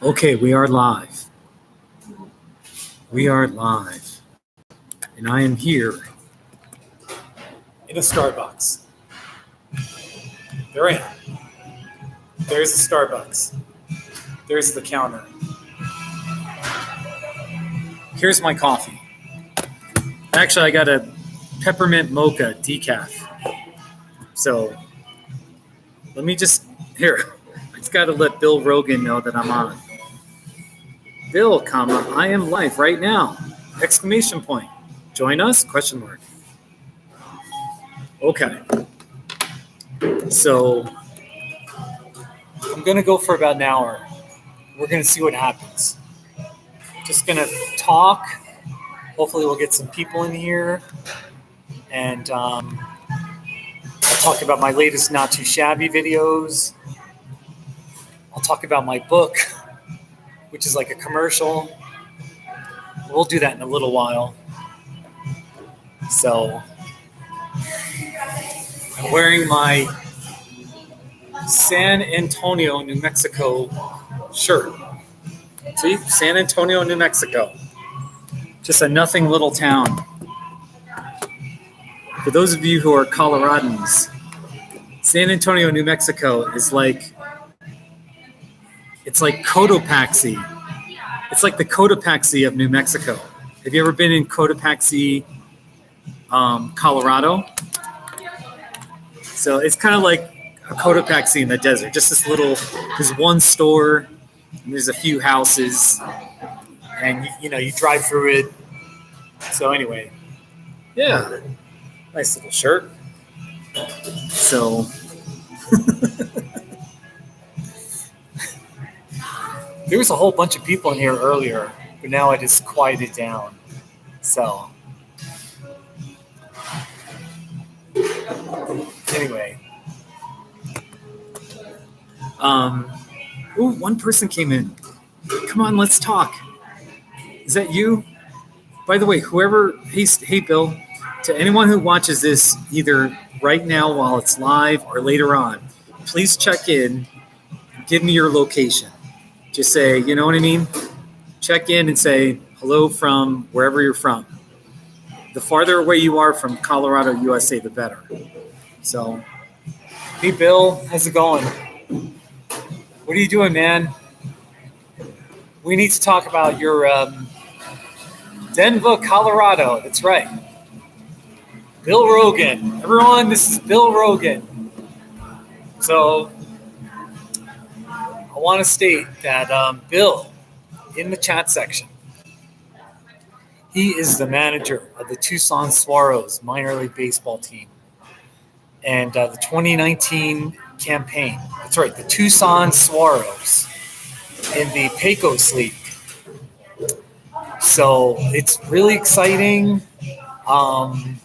Okay, we are live. We are live. And I am here in a Starbucks. There I am. There's the Starbucks. There's the counter. Here's my coffee. Actually, I got a peppermint mocha decaf. So let me just, here, I just got to let Bill Rogan know that I'm on. Bill, comma, I am live right now. Exclamation point. Join us? Question mark. Okay. So I'm going to go for about an hour. We're going to see what happens. Just going to talk. Hopefully we'll get some people in here. And I'll talk about my latest Not Too Shabby videos. I'll talk about my book, which is like a commercial. We'll do that in a little while. So I'm wearing my San Antonio, New Mexico shirt. See, San Antonio, New Mexico. Just a nothing little town. For those of you who are Coloradans, San Antonio, New Mexico is like, it's like Cotopaxi. It's like the Cotopaxi of New Mexico. Have you ever been in Cotopaxi, Colorado? So it's kind of like a Cotopaxi in the desert. Just this little, there's one store, and there's a few houses, and you drive through it. So anyway, yeah, nice little shirt. So there was a whole bunch of people in here earlier, but now I just quieted down. So anyway, ooh, one person came in. Come on, let's talk. Is that you? By the way, whoever, hey Bill, to anyone who watches this either right now while it's live or later on, please check in, give me your location. Just say, you know what I mean? Check in and say hello from wherever you're from. The farther away you are from Colorado, USA, the better. So, hey Bill, how's it going? What are you doing, man? We need to talk about your Denver, Colorado. That's right. Bill Rogan. Everyone, this is Bill Rogan. So I want to state that Bill, in the chat section, he is the manager of the Tucson Swaros minor league baseball team and the 2019 campaign. That's right, the Tucson Swaros in the Pecos League. So it's really exciting. I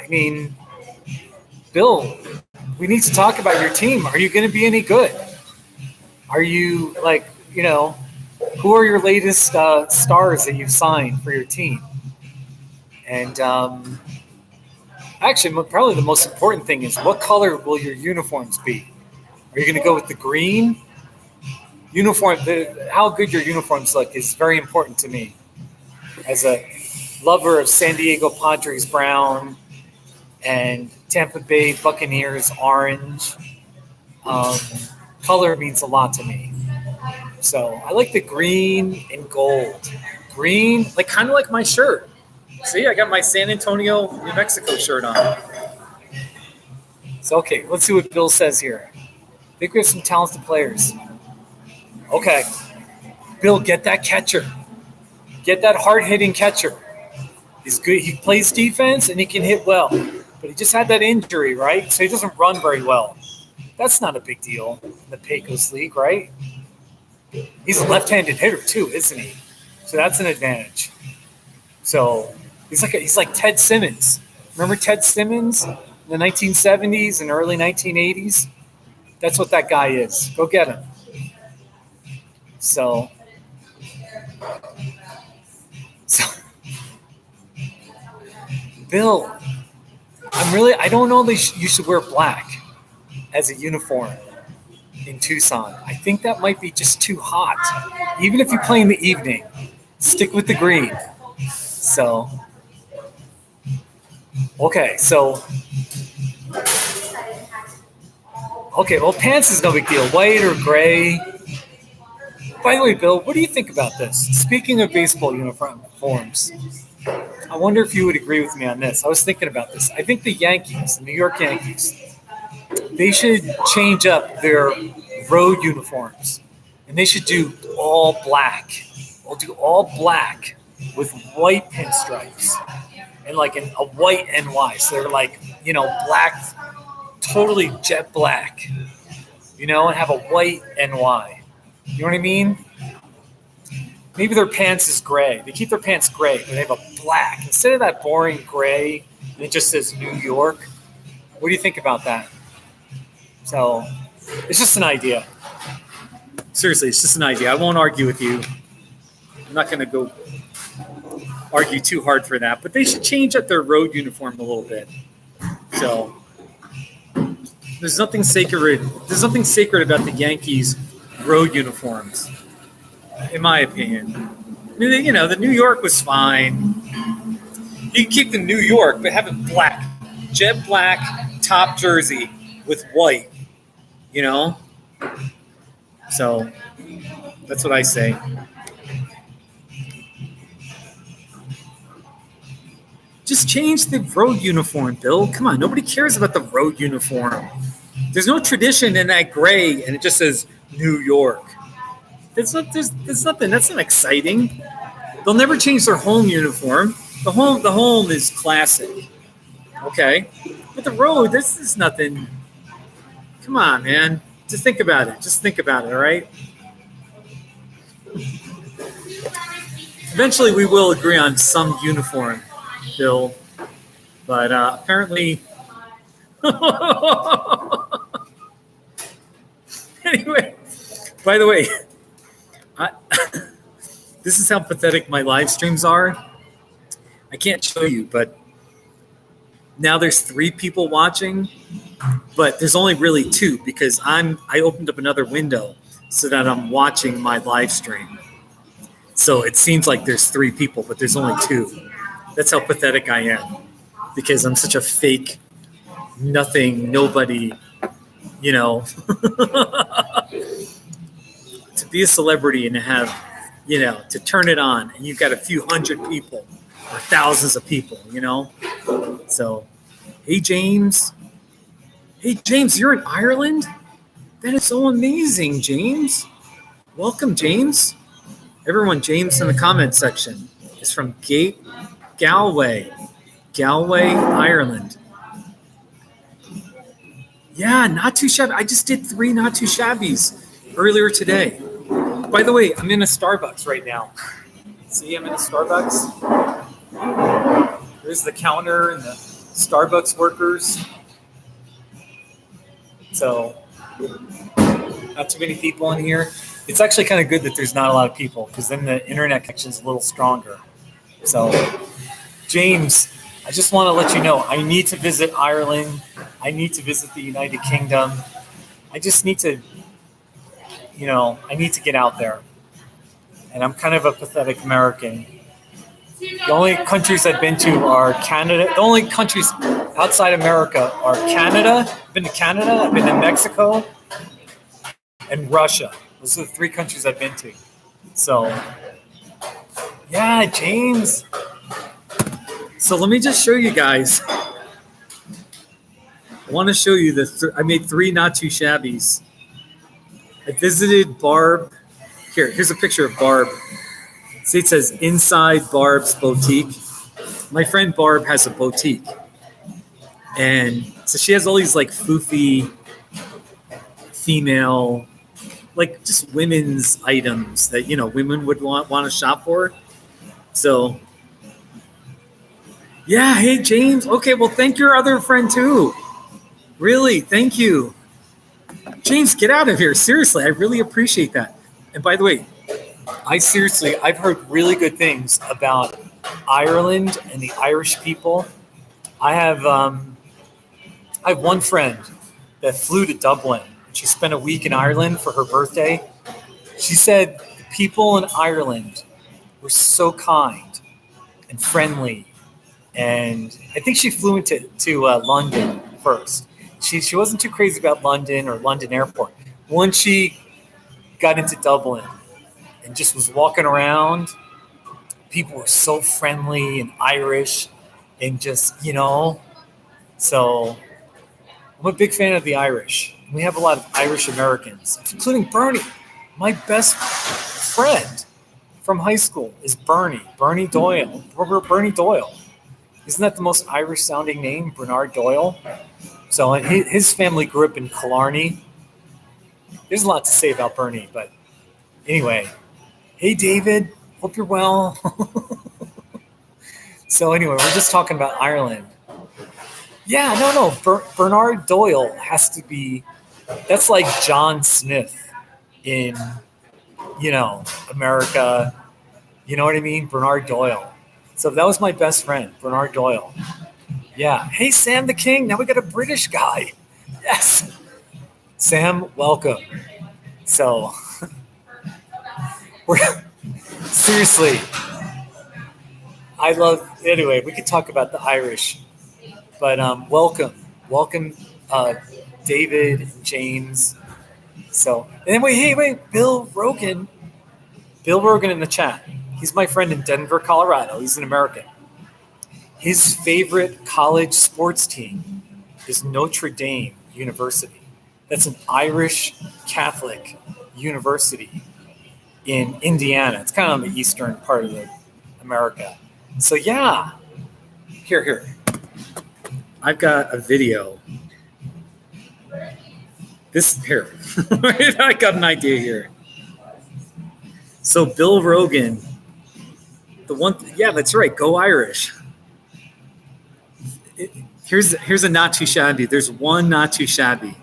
mean, Bill, we need to talk about your team. Are you going to be any good? Are you who are your latest stars that you've signed for your team? And actually, probably the most important thing is what color will your uniforms be? Are you going to go with the green? How good your uniforms look is very important to me. As a lover of San Diego Padres brown and Tampa Bay Buccaneers orange, color means a lot to me. So I like the green and gold. Green, kind of like my shirt. See, I got my San Antonio, New Mexico shirt on. So, okay, let's see what Bill says here. I think we have some talented players. Okay. Bill, get that catcher. Get that hard-hitting catcher. He's good. He plays defense, and he can hit well. But he just had that injury, right? So he doesn't run very well. That's not a big deal in the Pecos League, right? He's a left-handed hitter, too, isn't he? So that's an advantage. So he's like Ted Simmons. Remember Ted Simmons in the 1970s and early 1980s? That's what that guy is. Go get him. So Bill, I don't know that you should wear black as a uniform. in Tucson. I think that might be just too hot. Even if you play in the evening, stick with the green. So, okay, well, pants is no big deal. White or gray. By the way, Bill, what do you think about this? Speaking of baseball uniforms, I wonder if you would agree with me on this. I was thinking about this. I think the Yankees, the New York Yankees, they should change up their road uniforms, and they should do all black. We'll do all black with white pinstripes and like a white NY. So they're like, black, totally jet black, and have a white NY. You know what I mean? Maybe their pants is gray. They keep their pants gray, but they have a black. Instead of that boring gray, and it just says New York. What do you think about that? So it's just an idea. Seriously, it's just an idea. I won't argue with you. I'm not going to go argue too hard for that, but they should change up their road uniform a little bit. So there's nothing sacred. There's nothing sacred about the Yankees' road uniforms, in my opinion. I mean, the New York was fine. You can keep the New York, but have it black, jet black top jersey with white. So that's what I say. Just change the road uniform, Bill. Come on, nobody cares about the road uniform. There's no tradition in that gray, and it just says New York. There's nothing. That's not exciting. They'll never change their home uniform. The home is classic. Okay, but the road, this is nothing. Come on, man. Just think about it. All right. Eventually, we will agree on some uniform, Bill. But apparently, anyway. By the way, this is how pathetic my live streams are. I can't show you, but now there's 3 people watching, but there's only really 2 because I opened up another window so that I'm watching my live stream. So it seems like there's 3 people, but there's only 2. That's how pathetic I am because I'm such a fake, nothing, nobody, to be a celebrity and to have, to turn it on and you've got a few hundred people or thousands of people, So, hey, James, you're in Ireland? That is so amazing, James. Welcome, James. Everyone, James in the comment section is from Galway, Ireland. Yeah, not too shabby. I just did 3 not too shabbies earlier today. By the way, I'm in a Starbucks right now. See, I'm in a Starbucks. There's the counter and the Starbucks workers. So, not too many people in here. It's actually kind of good that there's not a lot of people because then the internet connection is a little stronger. So, James, I just want to let you know, I need to visit Ireland. I need to visit the United Kingdom. I just need to, I need to get out there. And I'm kind of a pathetic American. The only countries I've been to are Canada. The only countries outside America are Canada. I've been to Canada. I've been to Mexico and Russia. Those are the 3 countries I've been to. So, yeah, James. So let me just show you guys. I want to show you I made 3 not too shabbies. I visited Barb. Here's a picture of Barb. See, it says inside Barb's boutique. My friend Barb has a boutique. And so she has all these like foofy female, like just women's items that, women would want to shop for. So, yeah, hey, James. Okay, well, thank your other friend too. Really, thank you. James, get out of here. Seriously, I really appreciate that. And by the way, I've heard really good things about Ireland and the Irish people. I have one friend that flew to Dublin She spent a week in Ireland for her birthday. She said the people in Ireland were so kind and friendly. And I think she flew to London first. She wasn't too crazy about London or London Airport. Once she got into Dublin and just was walking around, people were so friendly and Irish and just, so I'm a big fan of the Irish. We have a lot of Irish Americans, including Bernie. My best friend from high school is Bernie Doyle. Bernie Doyle. Isn't that the most Irish sounding name, Bernard Doyle? So his family grew up in Killarney. There's a lot to say about Bernie, but anyway. Hey, David. Hope you're well. So anyway, we're just talking about Ireland. Yeah, no. Bernard Doyle has to be, that's like John Smith in, America. You know what I mean? Bernard Doyle. So that was my best friend, Bernard Doyle. Yeah. Hey, Sam the King. Now we got a British guy. Yes. Sam, welcome. So, seriously, anyway, we could talk about the Irish, but welcome, David and James. So, and then wait, Bill Rogan in the chat. He's my friend in Denver, Colorado. He's an American. His favorite college sports team is Notre Dame University. That's an Irish Catholic university in Indiana. It's kind of on the eastern part of America. So yeah, here. I've got a video. I got an idea here. So Bill Rogan, that's right. Go Irish. Here's a not too shabby. There's one not too shabby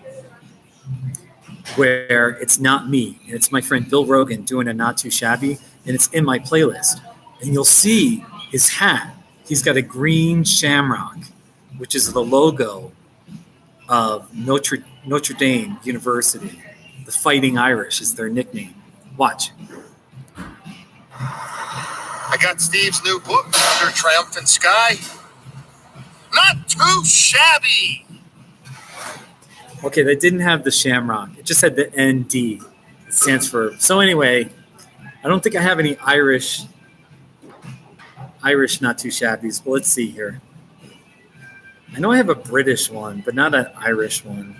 where it's not me, and it's my friend Bill Rogan doing a not too shabby, and it's in my playlist. And you'll see his hat. He's got a green shamrock, which is the logo of Notre Dame University. The Fighting Irish is their nickname. Watch. I got Steve's new book, Under Triumphant Sky. Not too shabby. Okay, that didn't have the shamrock. It just had the ND. It stands for. So anyway, I don't think I have any Irish not too shabbies, but let's see here. I know I have a British one, but not an Irish one.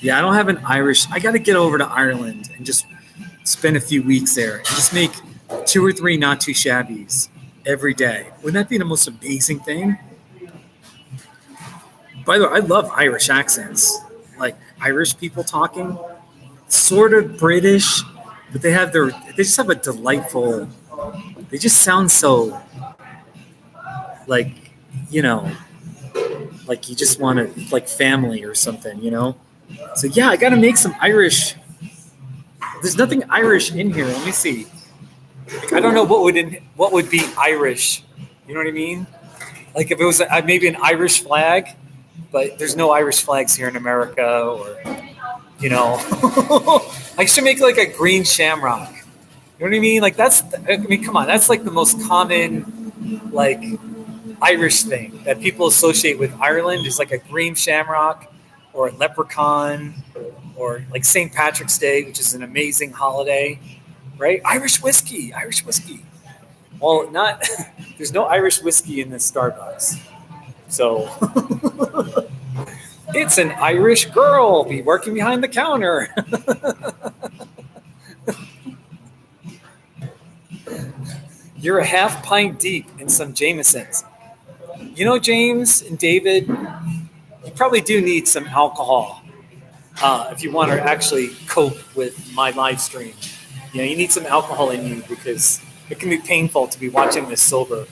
Yeah, I don't have an Irish. I got to get over to Ireland and just spend a few weeks there and just make 2 or 3 not too shabbies every day. Wouldn't that be the most amazing thing? By the way, I love Irish accents, like Irish people talking, sort of British, but they just have a delightful, they just sound so like, like you just want to, like family or something, So yeah, I got to make some Irish. There's nothing Irish in here. Let me see. Like, I don't know what would be Irish. You know what I mean? Like if it was maybe an Irish flag, but there's no Irish flags here in America, or I should make like a green shamrock. You know what I mean? Like come on, that's like the most common like Irish thing that people associate with Ireland is like a green shamrock or a leprechaun or like St. Patrick's Day, which is an amazing holiday, right? Irish whiskey. Well, there's no Irish whiskey in this Starbucks. So it's an Irish girl be working behind the counter. You're a half pint deep in some Jamesons. James and David, you probably do need some alcohol if you want to actually cope with my live stream. You need some alcohol in you because it can be painful to be watching this sober.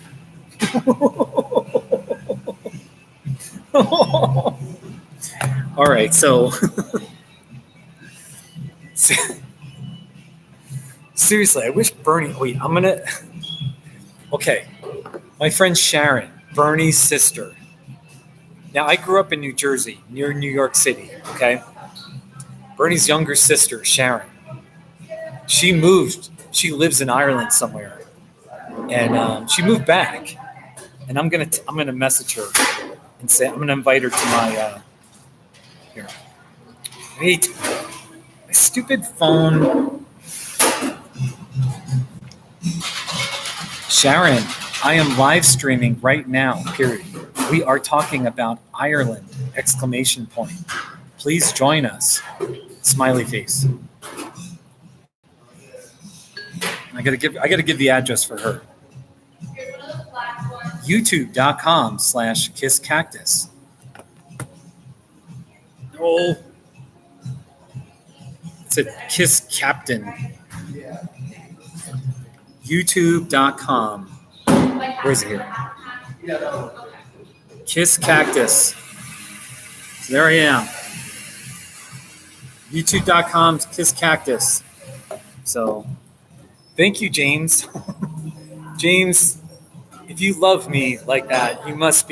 All right, so seriously, I wish Bernie. Wait, Okay, my friend Sharon, Bernie's sister. Now, I grew up in New Jersey, near New York City. Okay, Bernie's younger sister, Sharon. She moved. She lives in Ireland somewhere, and she moved back. And I'm gonna message her and say I'm gonna invite her to my here. Wait, my stupid phone. Sharon, I am live streaming right now. Period. We are talking about Ireland! Exclamation point. Please join us. Smiley face. I gotta give the address for her. YouTube.com/KissCactus. Oh, it's a Kiss Captain. YouTube.com. Where is it here? Kiss Cactus. So there I am. YouTube.com Kiss Cactus. So thank you, James. James, if you love me like that, you must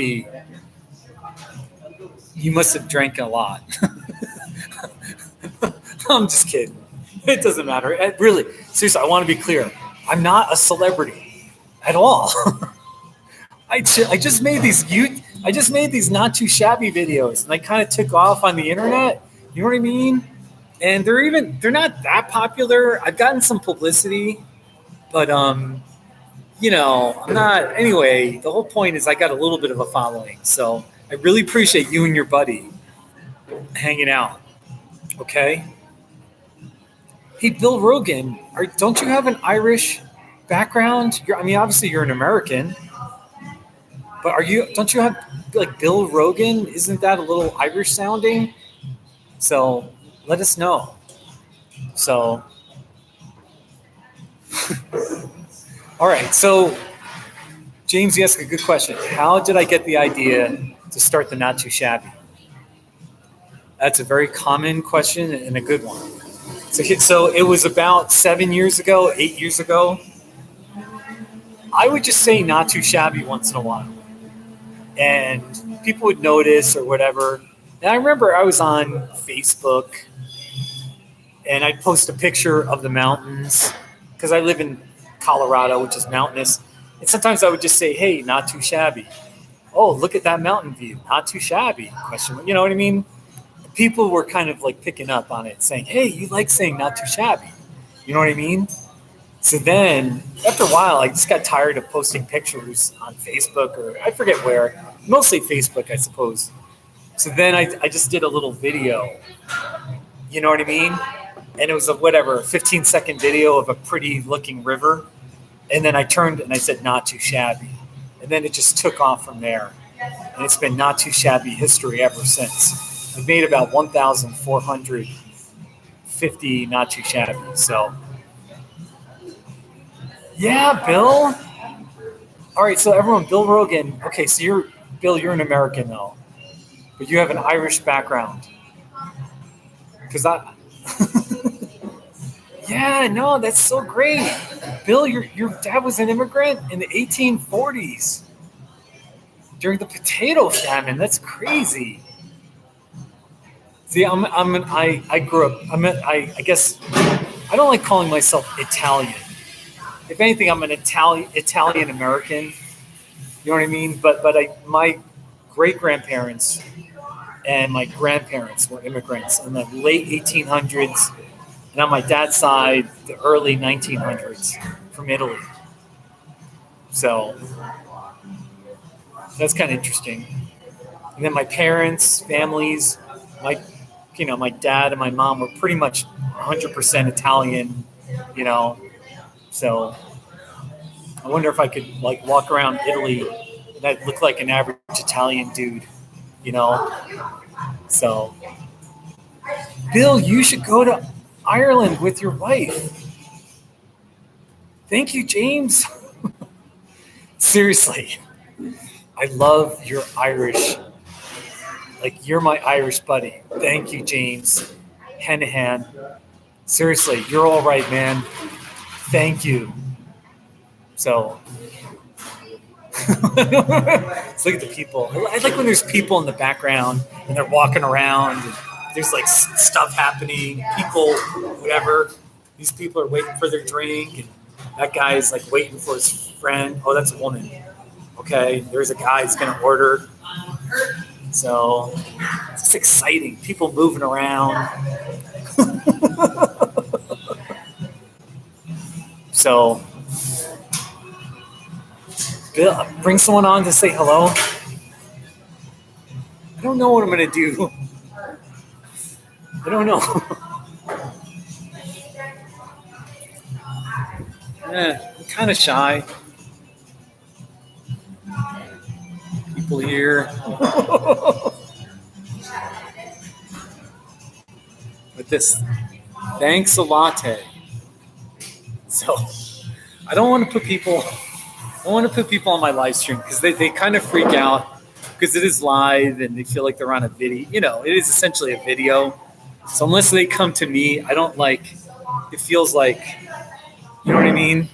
have drank a lot. I'm just kidding. It doesn't matter. Really, seriously, I want to be clear. I'm not a celebrity at all. I just made these not too shabby videos, and I kind of took off on the internet. You know what I mean? And they're not that popular. I've gotten some publicity, but I'm not. Anyway, the whole point is I got a little bit of a following, so I really appreciate you and your buddy hanging out. Okay. Hey, Bill Rogan, don't you have an Irish background? Obviously you're an American, but don't you have like Bill Rogan? Isn't that a little Irish sounding? So let us know. So, all right. So James, you asked a good question. How did I get the idea to start the Not Too Shabby? That's a very common question and a good one. So it was about 8 years ago. I would just say Not Too Shabby once in a while. And people would notice or whatever. And I remember I was on Facebook and I'd post a picture of the mountains because I live in Colorado, which is mountainous. And sometimes I would just say, hey, not too shabby. Oh, look at that mountain view. Not too shabby. Question. You know what I mean? People were kind of like picking up on it, saying, hey, you like saying not too shabby. You know what I mean? So then after a while, I just got tired of posting pictures on Facebook or I forget where, mostly Facebook, I suppose. So then I just did a little video. You know what I mean? And it was a 15-second video of a pretty looking river. And then I turned and I said, not too shabby. And then it just took off from there. And it's been not too shabby history ever since. I've made about 1,450 not too shabby. So, yeah, Bill. All right, so everyone, Bill Rogan. Okay, so you're an American though, but you have an Irish background. Because yeah, no, that's so great. Bill, your dad was an immigrant in the 1840s during the potato famine. That's crazy. See, I grew up. I guess I don't like calling myself Italian. If anything, I'm an Italian American. You know what I mean? But my great grandparents and my grandparents were immigrants in the late 1800s, and on my dad's side, the early 1900s from Italy. So that's kind of interesting. And then my parents, families, my dad and my mom were pretty much 100% Italian, So I wonder if I could walk around Italy and I'd look like an average Italian dude, So, Bill, you should go to Ireland with your wife. Thank you, James. Seriously, I love your Irish. You're my Irish buddy. Thank you, James. Henahan. Seriously, you're all right, man. Thank you. So, let's look at the people. I like when there's people in the background and they're walking around. there's like stuff happening, people, whatever. These people are waiting for their drink, and that guy is like waiting for his friend. Oh, that's a woman. Okay, there's a guy who's gonna order. So it's just exciting. People moving around. So Bill, bring someone on to say hello. I don't know what I'm gonna do. I don't know. I'm kind of shy. People here. With this, thanks a latte. So I don't want to put people. I don't want to put people on my live stream because they kind of freak out because it is live and they feel like they're on a video. You know, it is essentially a video. So unless they come to me, I don't like. It feels like, you know what I mean?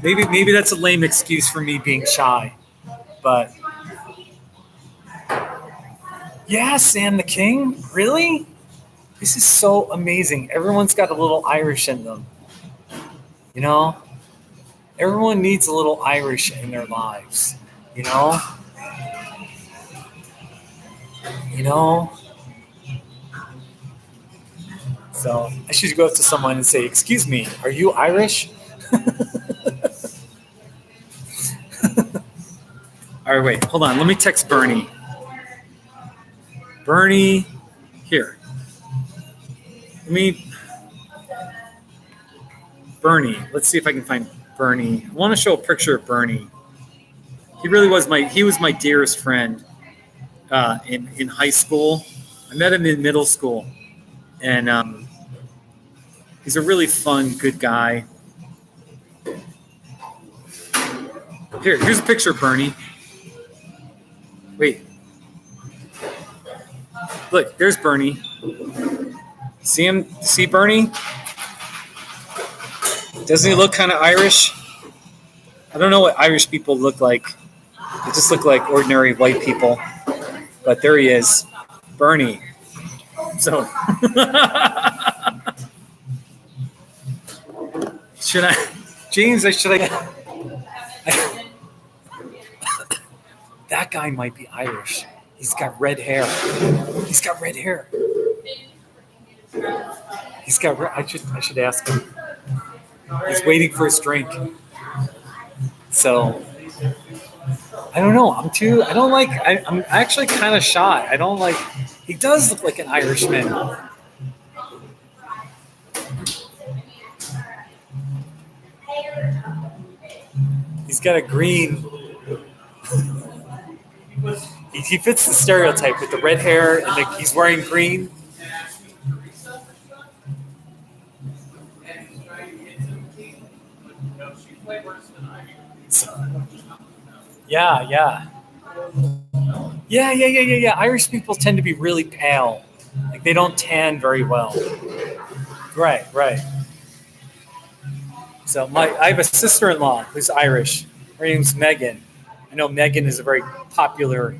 Maybe that's a lame excuse for me being shy, but yeah, Sam the King, really? This is so amazing. Everyone's got a little Irish in them, you know. Everyone needs a little Irish in their lives, you know. You know. So I should go up to someone and say, "Excuse me, are you Irish?" All right, wait, hold on. Let me text Bernie. Bernie, here. Bernie. Let's see if I can find Bernie. I want to show a picture of Bernie. He really was my dearest friend in high school. I met him in middle school, and he's a really fun, good guy. Here's a picture of Bernie. Wait. Look, there's Bernie. See him? See Bernie? Doesn't he look kind of Irish? I don't know what Irish people look like. They just look like ordinary white people. But there he is. Bernie. So should I, James? That guy might be Irish. He's got red hair. He's got red hair. He's got. I should ask him. He's waiting for his drink. So I don't know. I don't like. I'm actually kind of shy. I don't like. He does look like an Irishman. He's got a green. He fits the stereotype with the red hair and he's wearing green. Yeah. Irish people tend to be really pale. Like they don't tan very well. Right. So I have a sister-in-law who's Irish. Her name's Megan. I know Megan is a very popular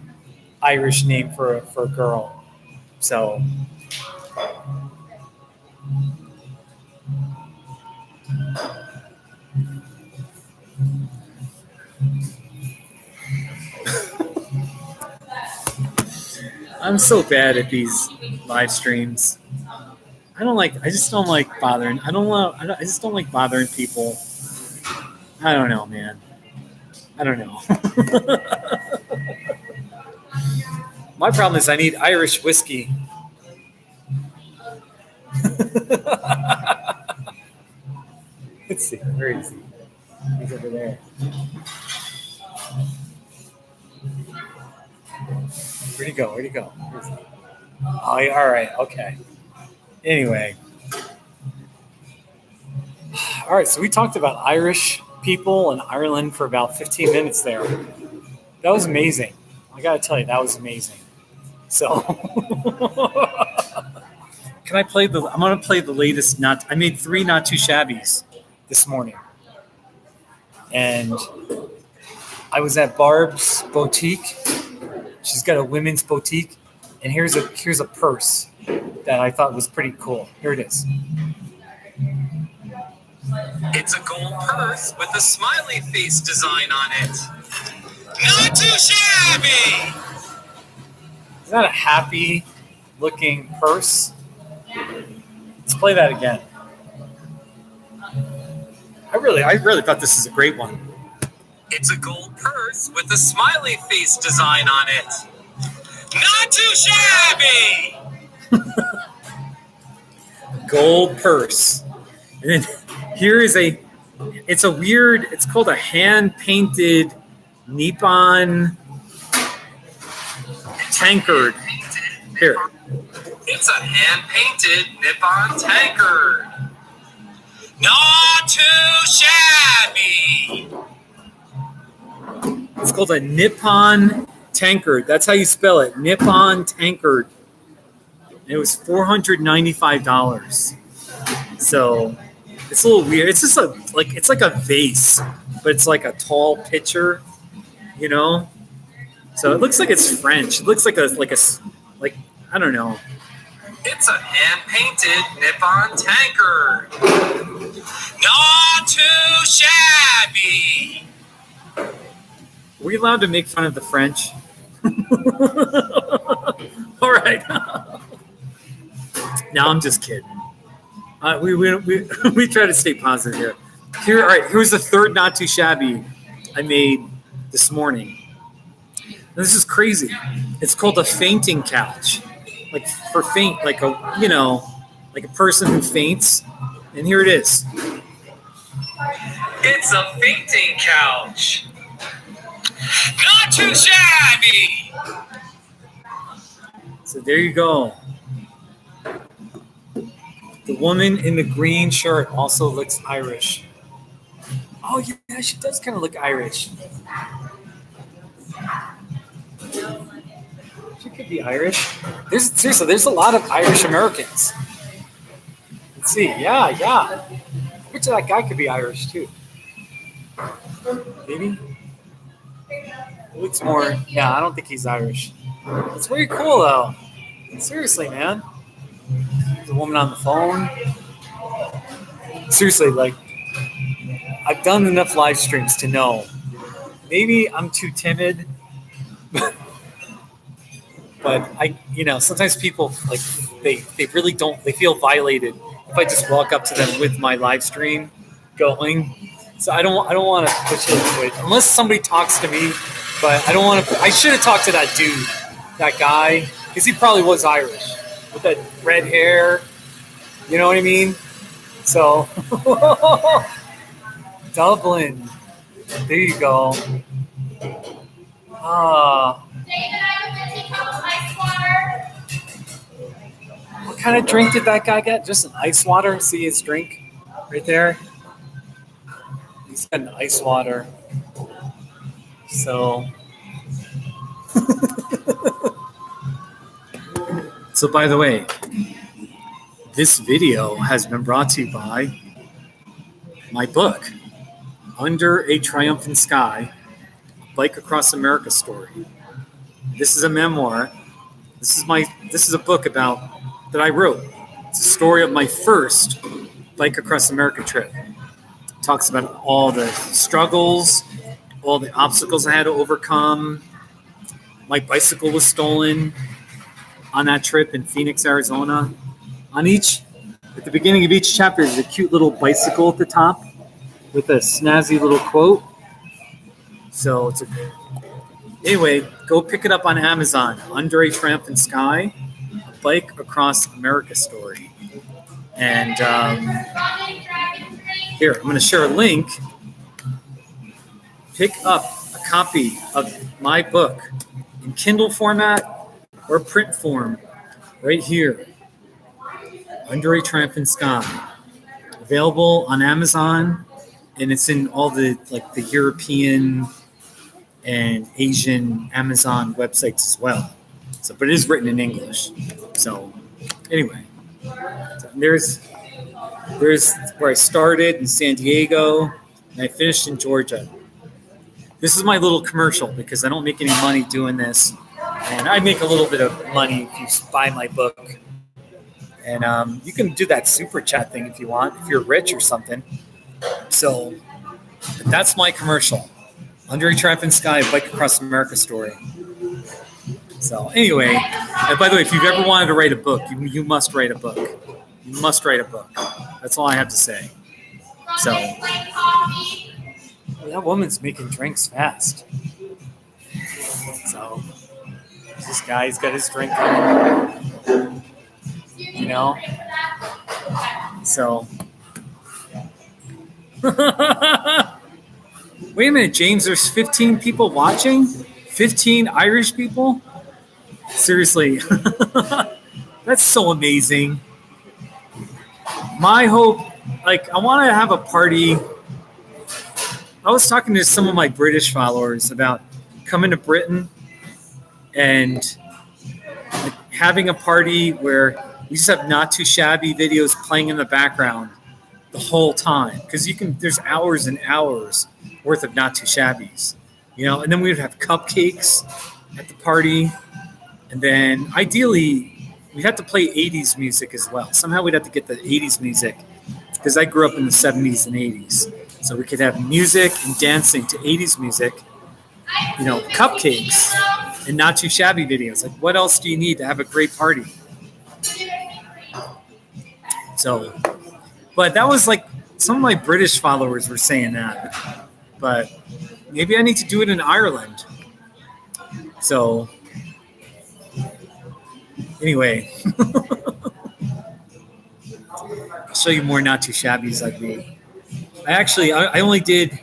Irish name for a girl. So I'm so bad at these live streams. I just don't like bothering. I just don't like bothering people. I don't know, man. I don't know. My problem is I need Irish whiskey. Let's see. Where is he? He's over there. Where'd he go? Where's he? Oh, yeah, all right. Okay. Anyway. All right. So we talked about Irish people in Ireland for about 15 minutes there. That was amazing. I got to tell you, that was amazing. So can I play I'm going to play the latest. I made 3 Not Too Shabbies this morning. And I was at Barb's boutique. She's got a women's boutique. And here's a purse. that I thought was pretty cool. Here it is. It's a gold purse with a smiley face design on it. Not too shabby! Is that a happy looking purse? Let's play that again. I really thought this is a great one. It's a gold purse with a smiley face design on it. Not too shabby! Gold purse. And then here is it's called a hand-painted Nippon tankard. Here. It's a hand-painted Nippon tankard. Not too shabby! It's called a Nippon tankard. That's how you spell it. Nippon tankard. And it was $495. So it's a little weird. It's just it's like a vase, but it's like a tall pitcher, you know? So it looks like it's French. It looks like I don't know. It's a hand-painted Nippon tankard. Not too shabby. Are we allowed to make fun of the French? All right. No, I'm just kidding. We try to stay positive here. All right. Here's the third not too shabby I made this morning. And this is crazy. It's called a fainting couch, like for faint, like a person who faints. And here it is. It's a fainting couch. Not too shabby. So there you go. The woman in the green shirt also looks Irish. Oh yeah, she does kind of look Irish. She could be Irish. There's a lot of Irish Americans. Let's see. Yeah. I bet you that guy could be Irish too. Maybe. It looks more. Yeah, I don't think he's Irish. It's very cool though. Seriously, man. The woman on the phone. Seriously, like I've done enough live streams to know. Maybe I'm too timid. But sometimes people they really don't. They feel violated if I just walk up to them with my live stream going. So I don't want to push it unless somebody talks to me. But I don't want to. I should have talked to that dude, that guy, because he probably was Irish with that red hair. You know what I mean? So Dublin. There you go. What kind of drink did that guy get? Just an ice water? See his drink right there? He's got an ice water. So, by the way, this video has been brought to you by my book, Under a Triumphant Sky, Bike Across America story. This is a memoir. This is a book that I wrote. It's a story of my first Bike Across America trip. It talks about all the struggles, all the obstacles I had to overcome. My bicycle was stolen on that trip in Phoenix, Arizona. At the beginning of each chapter, there's a cute little bicycle at the top with a snazzy little quote. So anyway, go pick it up on Amazon. Under a Triumphant Sky, a Bike Across America story. And here, I'm going to share a link. Pick up a copy of my book in Kindle format or print form right here. Under a Triumphant Sky. Available on Amazon, and it's in all the European and Asian Amazon websites as well. So, but it is written in English. So, anyway, there's where I started in San Diego, and I finished in Georgia. This is my little commercial because I don't make any money doing this, and I make a little bit of money if you buy my book. And you can do that super chat thing if you want, if you're rich or something. So that's my commercial. Andre Triumphant Sky, Bike Across America story. So anyway, and by the way, if you've ever wanted to write a book, you must write a book. You must write a book. That's all I have to say. So that woman's making drinks fast. So this guy's got his drink coming. You know? So wait a minute, James, there's 15 people watching? 15 Irish people? Seriously. That's so amazing. My hope, like, I want to have a party. I was talking to some of my British followers about coming to Britain and like, having a party where we just have Not Too Shabby videos playing in the background the whole time. Because there's hours and hours worth of Not Too Shabbies. You know, and then we would have cupcakes at the party. And then ideally, we'd have to play 80s music as well. Somehow we'd have to get the 80s music because I grew up in the 70s and 80s. So we could have music and dancing to 80s music, you know, cupcakes and Not Too Shabby videos. Like, what else do you need to have a great party? So, but that was like, some of my British followers were saying that. But maybe I need to do it in Ireland. So, anyway, I'll show you more Not Too Shabbies like me. I only did,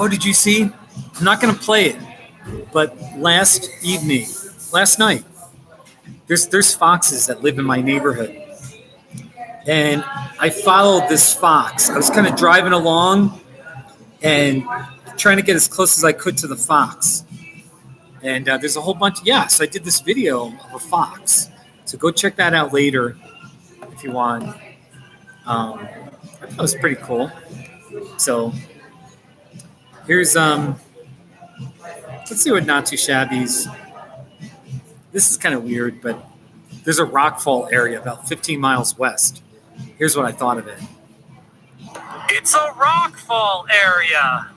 did you see? I'm not going to play it, but last night, there's foxes that live in my neighborhood. And I followed this fox. I was kind of driving along and trying to get as close as I could to the fox. And there's a whole bunch. Yes, I did this video of a fox. So go check that out later if you want. I thought it was pretty cool. So here's let's see what Not Too Shabby's. This is kind of weird, but there's a rockfall area about 15 miles west. Here's what I thought of it. It's a rockfall area.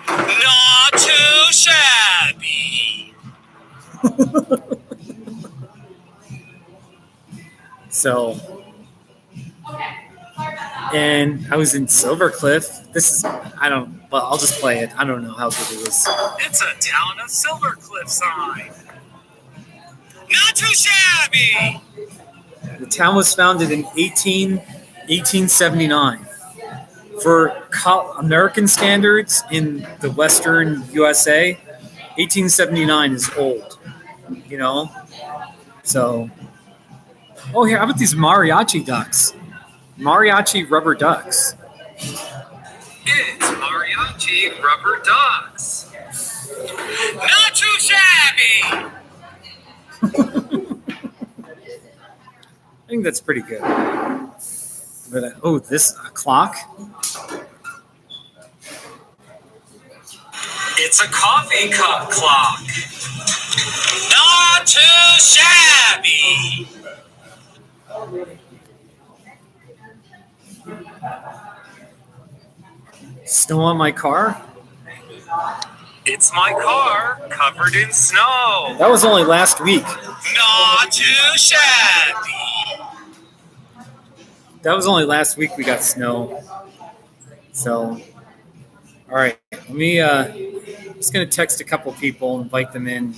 Not too shabby. So, and I was in Silver Cliff. I'll just play it. I don't know how good it is. It's a town of Silver Cliff sign. Not too shabby. The town was founded in 1879. For American standards in the Western USA, 1879 is old, you know? So, here, how about these mariachi ducks? Mariachi rubber ducks. It's mariachi rubber ducks. Not too shabby. I think that's pretty good. But, this clock? It's a coffee cup clock. Not too shabby. Snow on my car? It's my car covered in snow. That was only last week. Not too shabby. That was only last week we got snow. So, all right. Let me, just going to text a couple people, invite them in.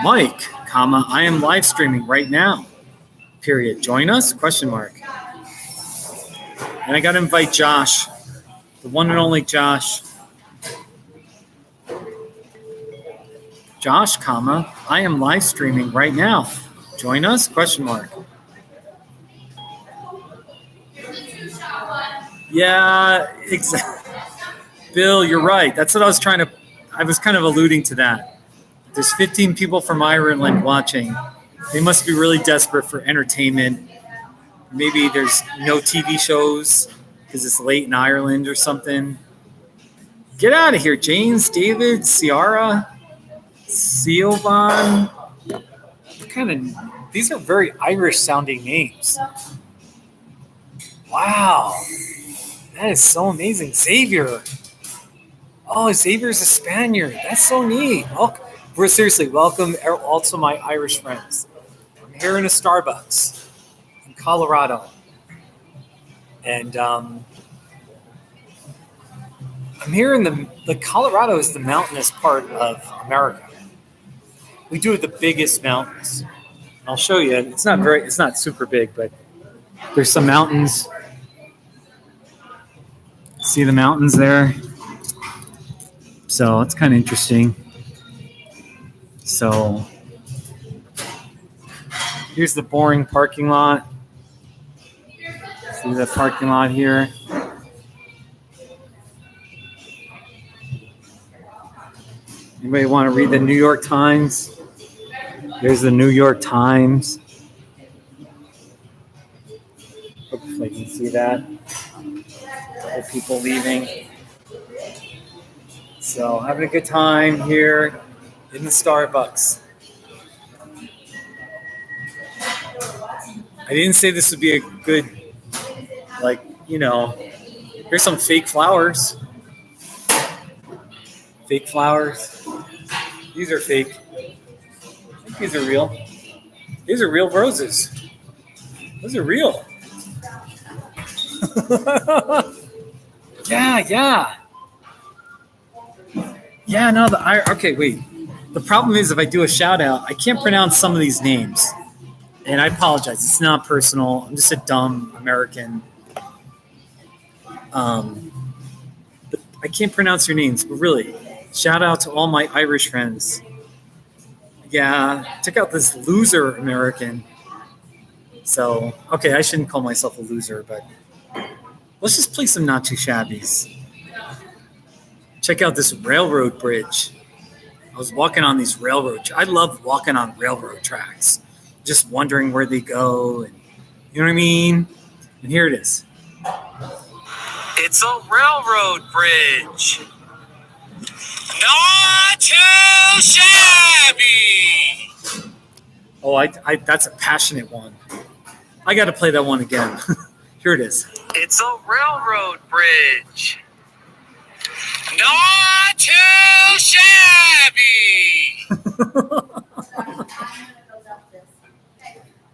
Mike, I am live streaming right now. Period. Join us? ? And I got to invite Josh, the one and only Josh. Josh, I am live streaming right now. Join us? ? Yeah, exactly. Bill, you're right. That's what I was kind of alluding to that. There's 15 people from Ireland watching. They must be really desperate for entertainment. Maybe there's no TV shows because it's late in Ireland or something. Get out of here, James, David, Ciara, Siobhan. What these are very Irish sounding names. Wow. That is so amazing. Xavier. Oh, Xavier's a Spaniard. That's so neat. We're seriously welcome also my Irish friends. I'm here in a Starbucks in Colorado. And I'm here in the Colorado is the mountainous part of America. We do the biggest mountains. I'll show you. It's not super big, but there's some mountains. See the mountains there? So it's kind of interesting. So here's the boring parking lot. See the parking lot here? Anybody want to read the New York Times? There's the New York Times. Hopefully you can see that. Couple people leaving. So having a good time here in the Starbucks. I didn't say this would be a good, here's some fake flowers. Fake flowers. These are fake. I think these are real. These are real roses. Those are real. Yeah. Yeah, no, okay, wait. The problem is if I do a shout out, I can't pronounce some of these names. And I apologize. It's not personal. I'm just a dumb American. But I can't pronounce your names, but really, shout out to all my Irish friends. Yeah, check out this loser American. So, okay, I shouldn't call myself a loser, but let's just play some Not Too Shabbies. Check out this railroad bridge. I was walking on these I love walking on railroad tracks. Just wondering where they go. And, you know what I mean? And here it is. It's a railroad bridge. Not too shabby. Oh, I that's a passionate one. I got to play that one again. Here it is. It's a railroad bridge. Not too shabby.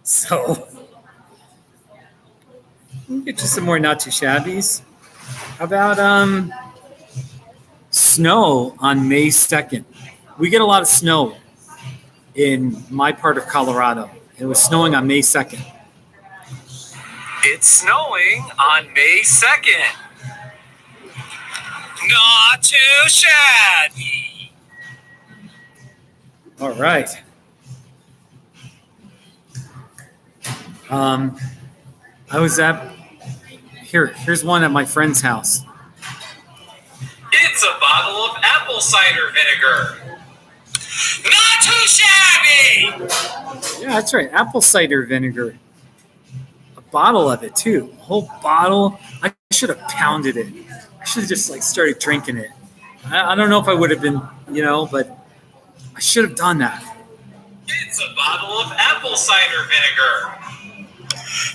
So, we'll get you some more Not Too Shabbies. How about snow on May 2nd? We get a lot of snow in my part of Colorado. It was snowing on May 2nd. It's snowing on May 2nd. Not too shabby. All right. I was here's one at my friend's house. It's a bottle of apple cider vinegar. Not too shabby. Yeah, that's right. Apple cider vinegar. A bottle of it too. A whole bottle. I should have pounded it. I should have just started drinking it. I don't know if I would have been, but I should have done that. It's a bottle of apple cider vinegar.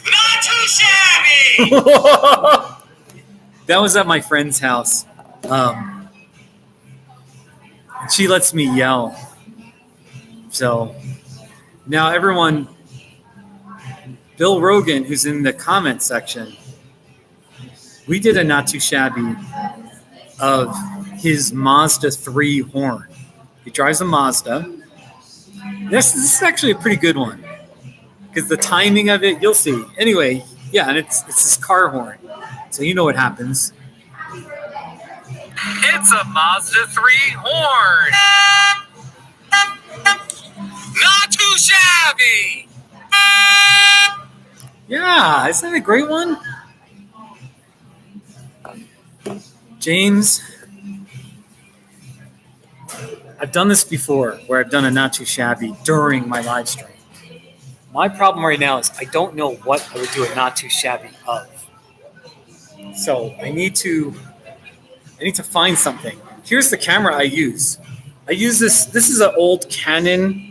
Not too shabby. That was at my friend's house. She lets me yell. So now everyone, Bill Rogan, who's in the comment section, we did a Not Too Shabby of his Mazda 3 horn. He drives a Mazda. This is actually a pretty good one because the timing of it, you'll see. Anyway, yeah, and it's his car horn. So you know what happens. It's a Mazda 3 horn. Not too shabby. Yeah, isn't that a great one? James, I've done this before where I've done a Not Too Shabby during my live stream. My problem right now is I don't know what I would do a Not Too Shabby of. So I need to find something. Here's the camera I use. I use this is an old Canon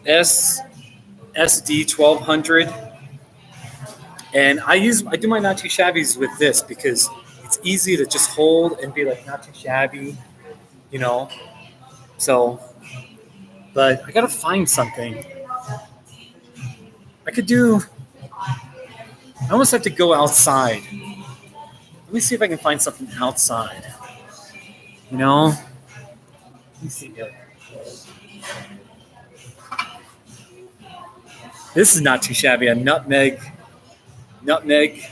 SD 1200, and I do my not too shabbies with this because it's easy to just hold and be like not too shabby, you know. So, but I gotta find something. I could do. I almost have to go outside. Let me see if I can find something outside. You know. Let me see here. This is not too shabby. A nutmeg. Nutmeg.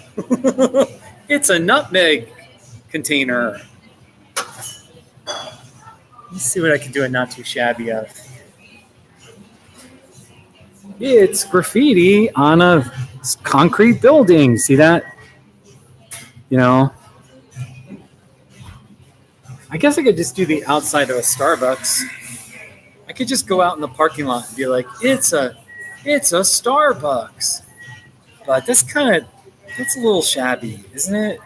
It's a nutmeg container. Let's see what I can do a not too shabby of. It's graffiti on a concrete building. See that? You know. I guess I could just do the outside of a Starbucks. I could just go out in the parking lot and be like, it's a Starbucks. But that's a little shabby, isn't it?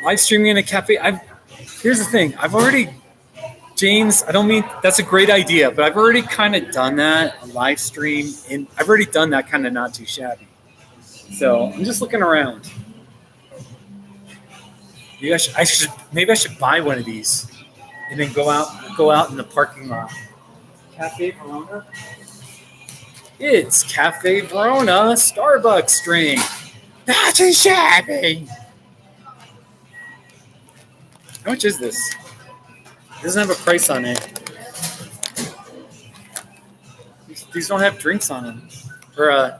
Live streaming in a cafe. Here's the thing. James, I don't mean that's a great idea, but I've already kind of done that, a live stream, and I've already done that kind of not too shabby. So I'm just looking around. Maybe I should buy one of these and then go out in the parking lot. Cafe Verona? It's Cafe Verona Starbucks drink. Not too shabby. How much is this? It doesn't have a price on it. These don't have drinks on them. Or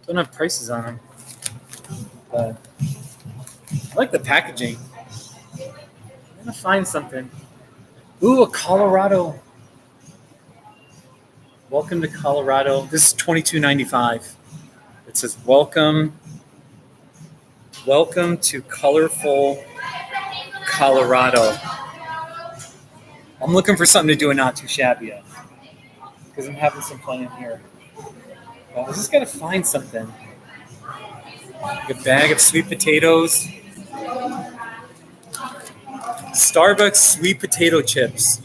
don't have prices on them. But I like the packaging. I'm gonna find something. Ooh, a Colorado. Welcome to Colorado. This is $22.95. It says welcome to colorful Colorado. I'm looking for something to do a not too shabby of because I'm having some fun in here. I just gotta find something. Like a bag of sweet potatoes. Starbucks sweet potato chips.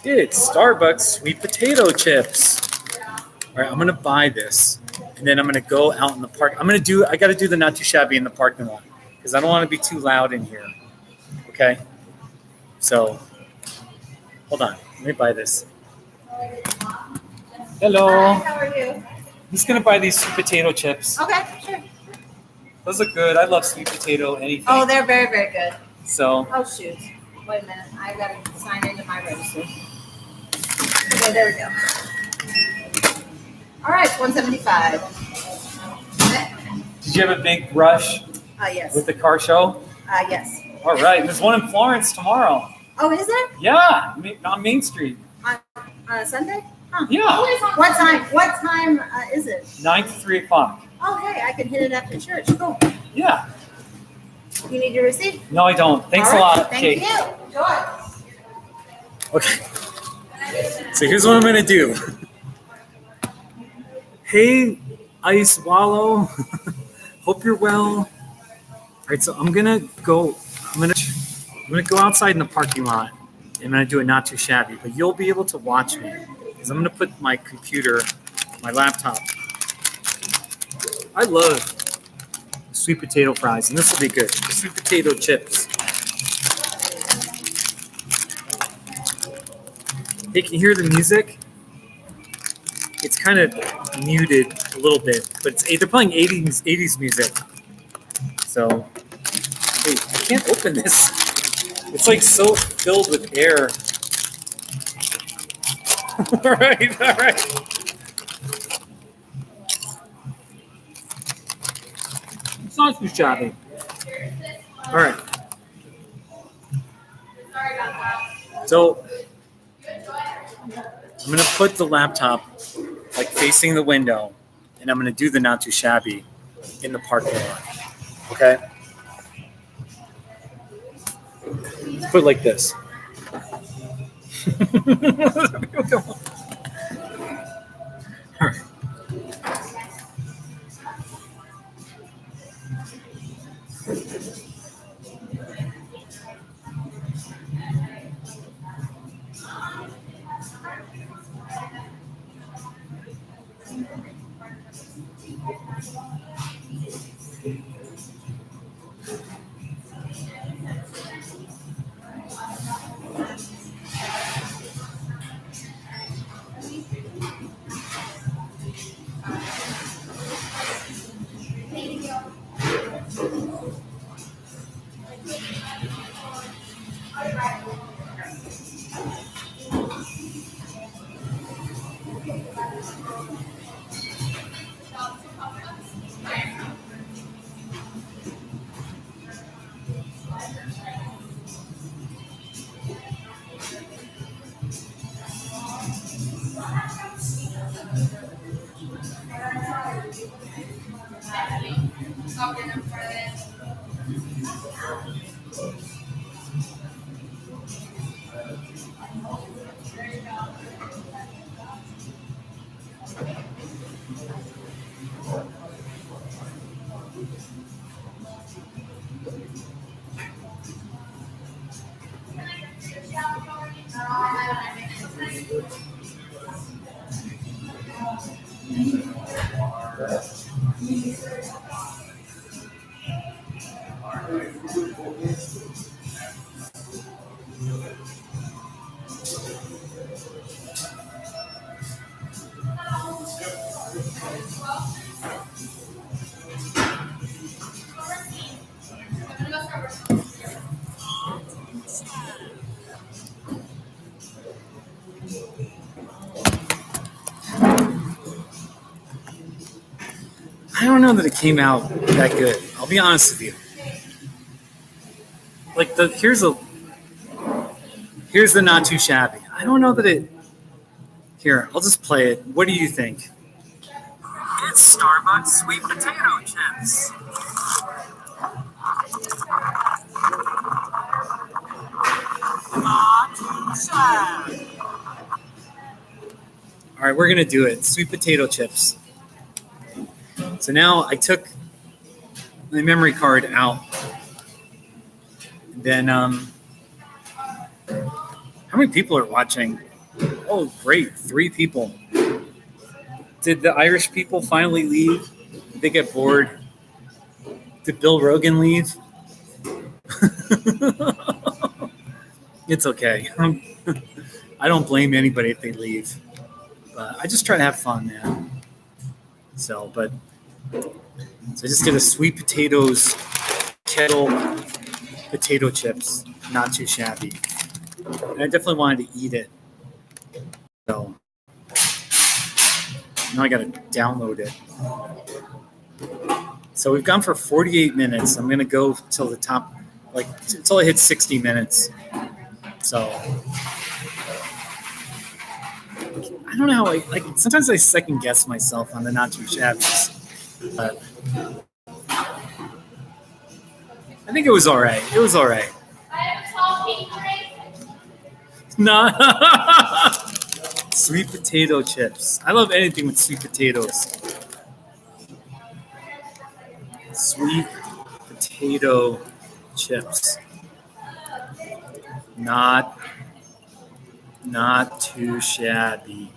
It's Starbucks sweet potato chips. All right, I'm gonna buy this, and then I'm gonna go out in the park. I gotta do the not too shabby in the parking lot because I don't want to be too loud in here. Okay. So, hold on. Let me buy this. Hello. Hi, how are you? I'm just gonna buy these sweet potato chips. Okay, sure. Those look good. I love sweet potato anything. Oh, they're very, very good. So. Oh, shoot. Wait a minute. I got to sign into my register. Okay, there we go. All right, $175. Did you have a big rush Yes. with the car show? Yes. All right. There's one in Florence tomorrow. Oh, is there? Yeah, on Main Street. On a Sunday? Huh. Yeah. What time? What time is it? 9 to 3 o'clock. Oh, hey, I can hit it after church. Cool. Yeah. You need your receipt? No, I don't. Thanks All a right. lot. Thank Kate. you. Enjoy. Okay. So here's what I'm gonna do. Hey, Ice Wallow. Hope you're well. All right, so I'm gonna go outside in the parking lot. I'm gonna do it not too shabby, but you'll be able to watch me because I'm gonna put my computer, my laptop. I love sweet potato fries, and this will be good. Sweet potato chips. Hey, can you hear the music? It's kind of muted a little bit, but they're playing 80s music. So, wait, I can't open this. It's like so filled with air. All right. It's not too shabby. All right. So, I'm going to put the laptop like facing the window, and I'm going to do the not too shabby in the parking lot. Okay? Let's put it like this. All right. I don't know that it came out that good. I'll be honest with you. Like here's the not too shabby. I don't know that it. Here, I'll just play it. What do you think? It's Starbucks sweet potato chips. Not sad. All right, we're gonna do it. Sweet potato chips. So now I took my memory card out. Then, how many people are watching? Oh, great, 3 people. Did the Irish people finally leave? Did they get bored? Did Bill Rogan leave? It's okay. I don't blame anybody if they leave. But I just try to have fun, man. So I just did a sweet potatoes kettle potato chips. Not too shabby. And I definitely wanted to eat it. So now I got to download it. So we've gone for 48 minutes. I'm going to go till the top, like until I hit 60 minutes. So I don't know how sometimes I second guess myself on the not too shabbies. But I think it was all right. It was all right. No. Sweet potato chips. I love anything with sweet potatoes. Sweet potato chips. Not too shabby.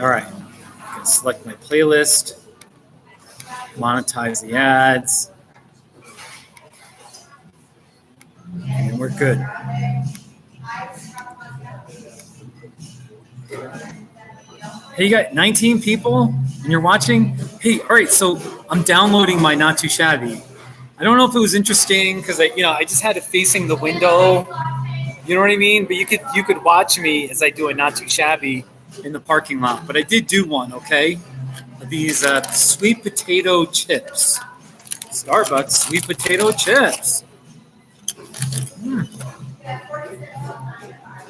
All right. I'm gonna select my playlist. Monetize the ads. And we're good. Hey, you got 19 people and you're watching? Hey, all right, so I'm downloading my Not Too Shabby. I don't know if it was interesting because I just had it facing the window. You know what I mean? But you could watch me as I do a Not Too Shabby in the parking lot. But I did do one, okay? These sweet potato chips. Starbucks sweet potato chips.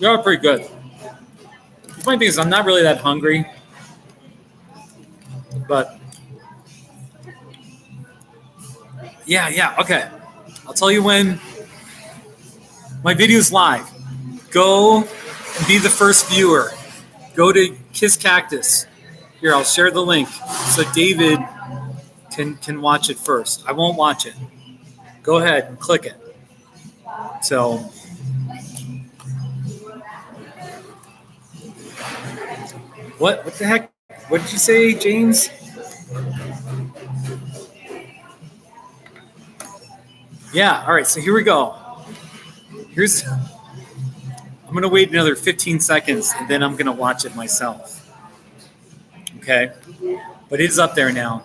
They're pretty good. The funny thing is I'm not really that hungry. But yeah, okay. I'll tell you when my video's live. Go and be the first viewer. Go to Kiss Cactus. Here, I'll share the link so David can watch it first. I won't watch it. Go ahead and click it. So what the heck? What did you say, James? Yeah, all right, so here we go. I'm going to wait another 15 seconds, and then I'm going to watch it myself. Okay? But it is up there now.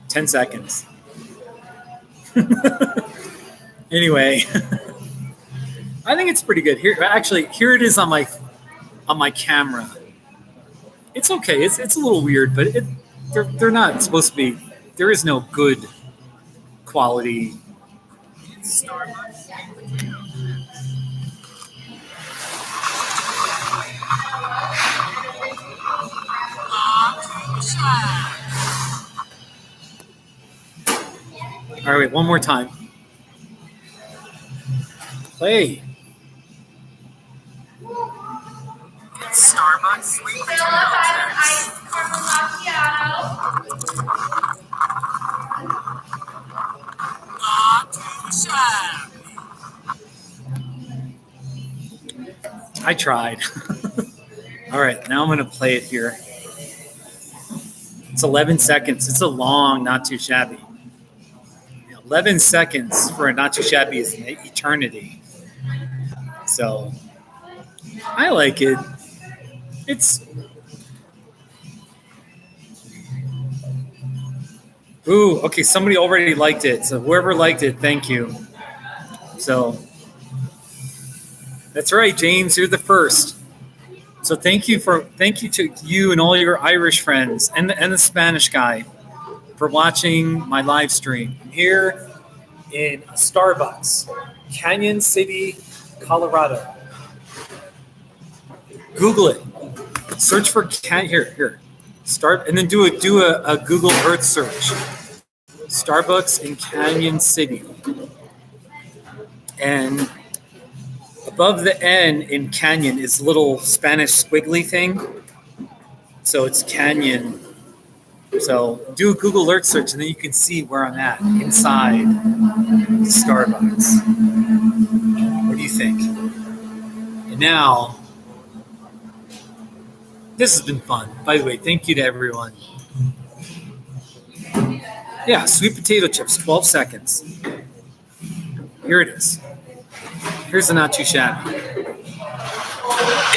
10 seconds. Anyway. I think it's pretty good. Here, actually, here it is on my camera. It's okay. It's a little weird, but they're not supposed to be. There is no good quality. All right, wait, one more time. Play. Starbucks sweet potato chips. Not too shabby. I tried. All right, now I'm going to play it here. It's 11 seconds. It's a long, not too shabby. 11 seconds for a not too shabby is an eternity. So I like it. It's ooh, okay, somebody already liked it. So whoever liked it, thank you. So that's right, James, you're the first. So thank you to you and all your Irish friends and the Spanish guy for watching my live stream. I'm here in a Starbucks, Canyon City, Colorado. Google it. Search for here. Start and then do a Google Earth search. Starbucks in Canyon City. And above the N in Canyon is a little Spanish squiggly thing. So it's Canyon. So do a Google Earth search and then you can see where I'm at inside Starbucks. What do you think? And now, this has been fun. By the way, thank you to everyone. Yeah, sweet potato chips, 12 seconds. Here it is. Here's the not too shabby.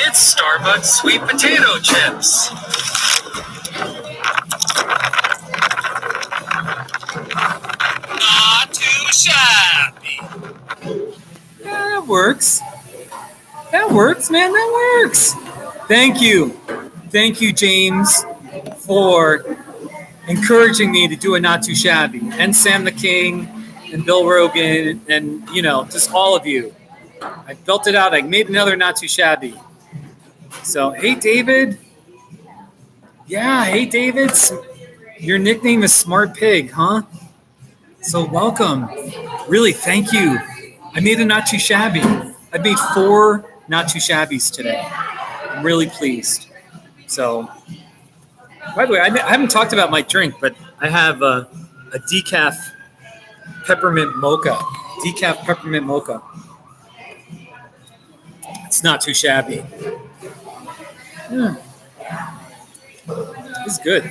It's Starbucks sweet potato chips. Not too shabby. Yeah, that works. That works, man. That works. Thank you. Thank you, James, for encouraging me to do a not too shabby. And Sam the King and Bill Rogan and, just all of you. I built it out. I made another not too shabby. So, hey, David. Yeah, hey, David. Your nickname is Smart Pig, huh? So welcome. Really, thank you. I made a not too shabby. I made 4 not too shabbies today. I'm really pleased. So, by the way, I haven't talked about my drink, but I have a decaf peppermint mocha. Decaf peppermint mocha. It's not too shabby. It's good.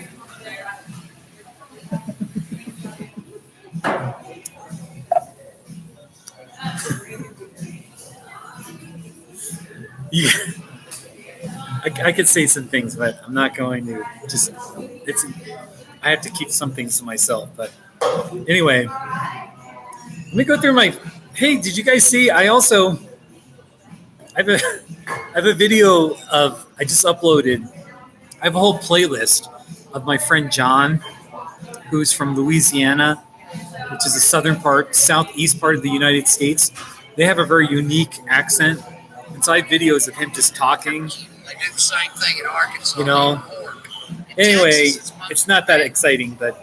Yeah. I could say some things, but I'm not going to. I have to keep some things to myself. But anyway, let me go through my. Hey, did you guys see? I have a video of. I just uploaded. I have a whole playlist of my friend John, who's from Louisiana, which is the southeast part of the United States. They have a very unique accent, and so I have videos of him just talking. They do the same thing in Arkansas. Anyway, it's not that exciting, but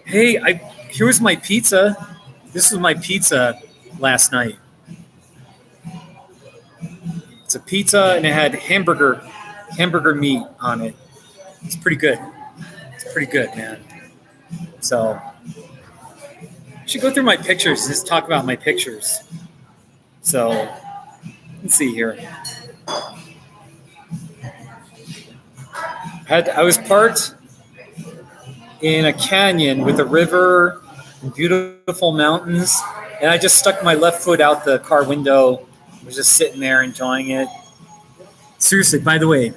hey, here's my pizza. This was my pizza last night. It's a pizza and it had hamburger meat on it. It's pretty good. It's pretty good, man. So I should go through my pictures and just talk about my pictures. So let's see here. I was parked in a canyon with a river and beautiful mountains, and I just stuck my left foot out the car window. I was just sitting there enjoying it. Seriously, by the way,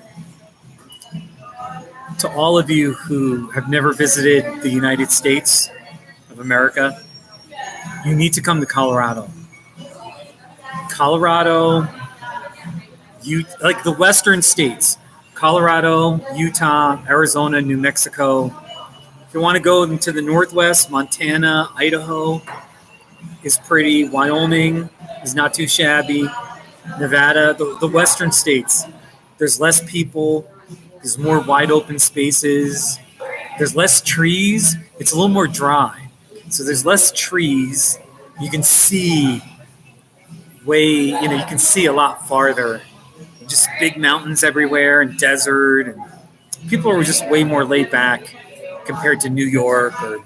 to all of you who have never visited the United States of America, you need to come to Colorado. Colorado, like the western states, Colorado, Utah, Arizona, New Mexico. If you want to go into the Northwest, Montana, Idaho is pretty. Wyoming is not too shabby. Nevada, the western states, there's less people. There's more wide open spaces. There's less trees. It's a little more dry. So there's less trees. You can see you can see a lot farther. Just big mountains everywhere and desert. And people are just way more laid back compared to New York or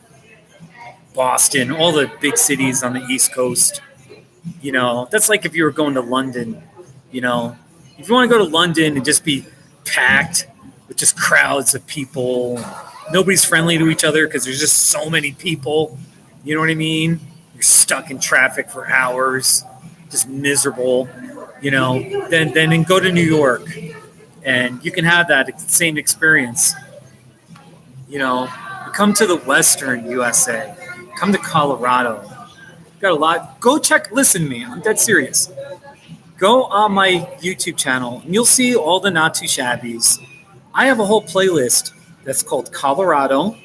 Boston, all the big cities on the East Coast. That's like if you were going to London, if you want to go to London and just be packed with just crowds of people, nobody's friendly to each other because there's just so many people. You know what I mean? You're stuck in traffic for hours, just miserable, then go to New York and you can have that same experience. Come to the Western USA, come to Colorado. Got a lot. Listen to me. I'm dead serious. Go on my YouTube channel and you'll see all the not too shabbies. I have a whole playlist that's called Colorado,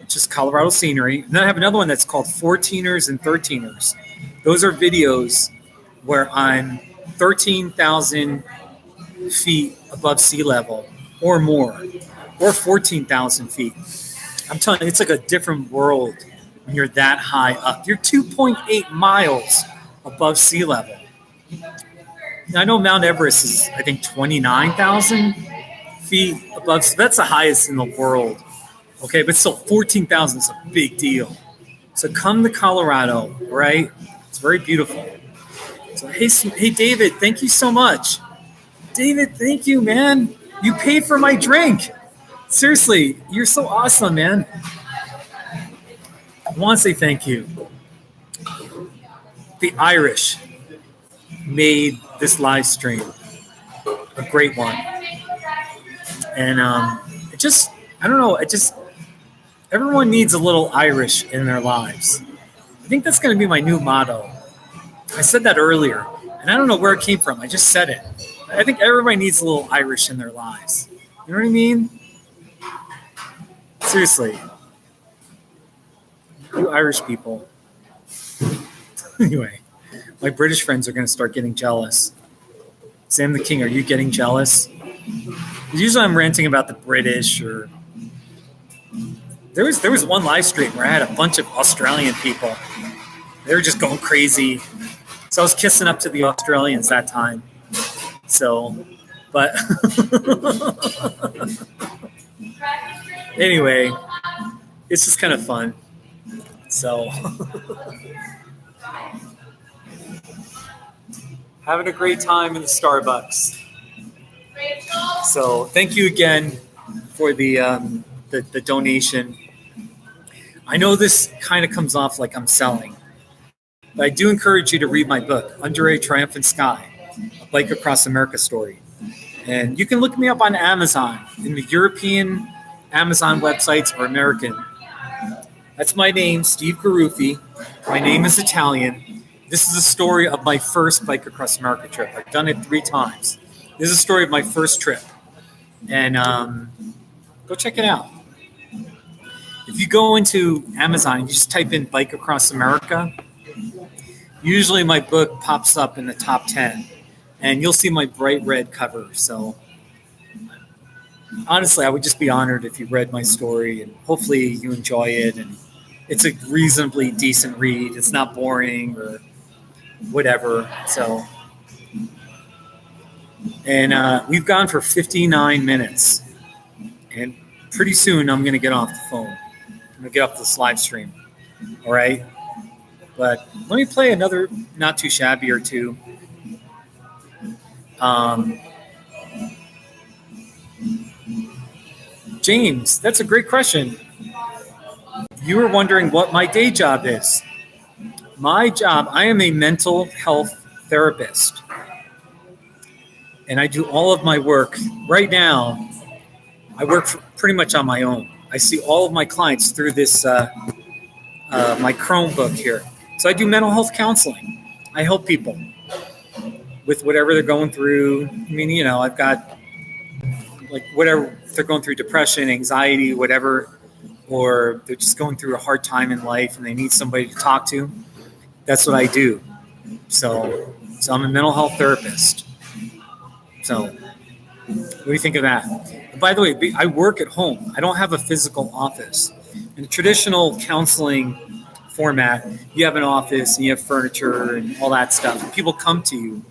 which is Colorado scenery. And then I have another one that's called 14ers and 13ers. Those are videos where I'm 13,000 feet above sea level or more, or 14,000 feet. I'm telling you, it's like a different world when you're that high up. You're 2.8 miles above sea level. Now, I know Mount Everest is, I think, 29,000 feet above. So that's the highest in the world. Okay, but still 14,000 is a big deal. So come to Colorado, right? It's very beautiful. So hey, David, thank you so much. David, thank you, man. You paid for my drink. Seriously, you're so awesome, man. I want to say thank you. The Irish made this live stream a great one. And everyone needs a little Irish in their lives. I think that's going to be my new motto. I said that earlier, and I don't know where it came from. I just said it. I think everybody needs a little Irish in their lives. You know what I mean? Seriously. You Irish people. Anyway, my British friends are going to start getting jealous. Sam the King, are you getting jealous? Usually I'm ranting about the British or... There was one live stream where I had a bunch of Australian people. They were just going crazy. So I was kissing up to the Australians that time. So, but... Anyway, it's just kind of fun. So... Having a great time in the Starbucks. So thank you again for the donation. I know this kind of comes off like I'm selling, but I do encourage you to read my book, Under a Triumphant Sky, a Bike Across America story. And you can look me up on Amazon, in the European Amazon websites or American. That's my name, Steve Garuffi. My name is Italian. This is a story of my first Bike Across America trip. I've done it 3 times. This is a story of my first trip. And go check it out. If you go into Amazon and you just type in Bike Across America, usually my book pops up in the top 10. And you'll see my bright red cover. So honestly, I would just be honored if you read my story. And hopefully you enjoy it. And it's a reasonably decent read. It's not boring or whatever. So, and we've gone for 59 minutes. And pretty soon I'm going to get off the phone. I'm going to get off this live stream. All right. But let me play another not too shabby or two. James, that's a great question. You were wondering what my day job is. My job, I am a mental health therapist. And I do all of my work. Right now, I work pretty much on my own. I see all of my clients through this, my Chromebook here. So I do mental health counseling. I help people. with whatever they're going through. I mean, you know, I've got like whatever if they're going through, depression, anxiety, whatever, or they're just going through a hard time in life and they need somebody to talk to. That's what I do. So I'm a mental health therapist. So what do you think of that? And by the way, I work at home. I don't have a physical office. In traditional counseling format, you have an office and you have furniture and all that stuff. And people come to you.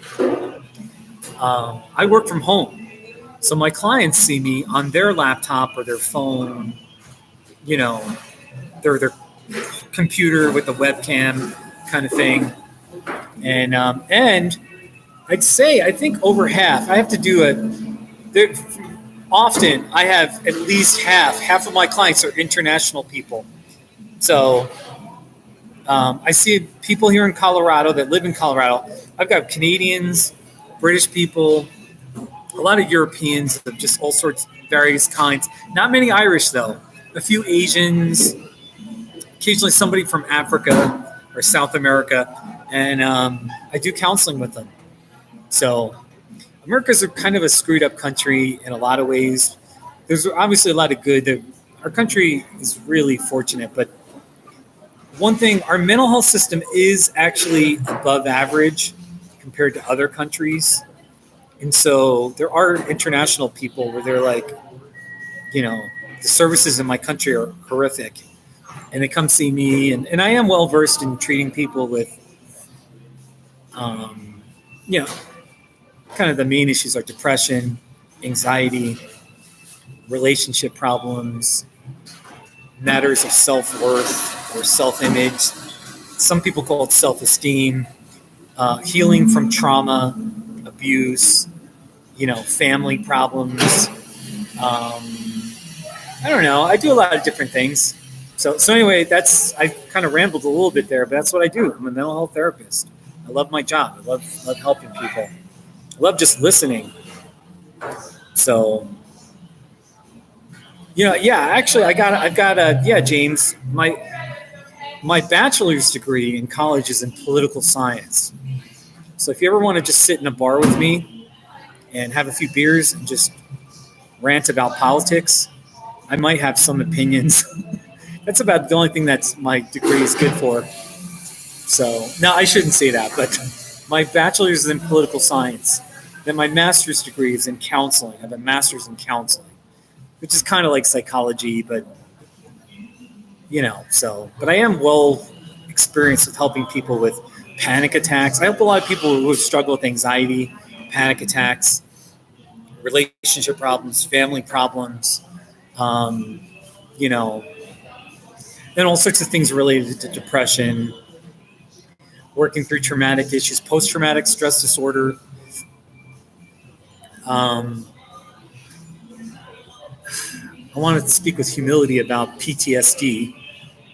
I work from home. So my clients see me on their laptop or their phone, you know, their computer with a webcam kind of thing. And I'd say, I think over half, I have to do often I have at least half of my clients are international people. So I see people here in Colorado that live in Colorado. I've got Canadians, British people, a lot of Europeans of just all sorts, various kinds. Not many Irish, though. A few Asians, occasionally somebody from Africa or South America. And I do counseling with them. So America's a kind of a screwed up country in a lot of ways. There's obviously a lot of good. Our country is really fortunate. But one thing, our mental health system is actually above average compared to other countries. And so there are international people where they're like, you know, the services in my country are horrific. And they come see me. And I am well versed in treating people with, you know, kind of the main issues are depression, anxiety, relationship problems, matters of self-worth or self-image. Some people call it self-esteem, healing from trauma, abuse, you know, family problems. I don't know. I do a lot of different things. So anyway, I kind of rambled a little bit there, but that's what I do. I'm a mental health therapist. I love my job. I love helping people. I love just listening. So, you know, yeah, actually, James, my bachelor's degree in college is in political science. So if you ever want to just sit in a bar with me and have a few beers and just rant about politics, I might have some opinions. That's about the only thing that's my degree is good for. So, no, I shouldn't say that, but my bachelor's is in political science. Then my master's degree is in counseling. I have a master's in counseling, which is kind of like psychology, but, you know, but I am well experienced with helping people with panic attacks. I help a lot of people who struggle with anxiety, panic attacks, relationship problems, family problems, you know, and all sorts of things related to depression, working through traumatic issues, post-traumatic stress disorder. I wanted to speak with humility about PTSD,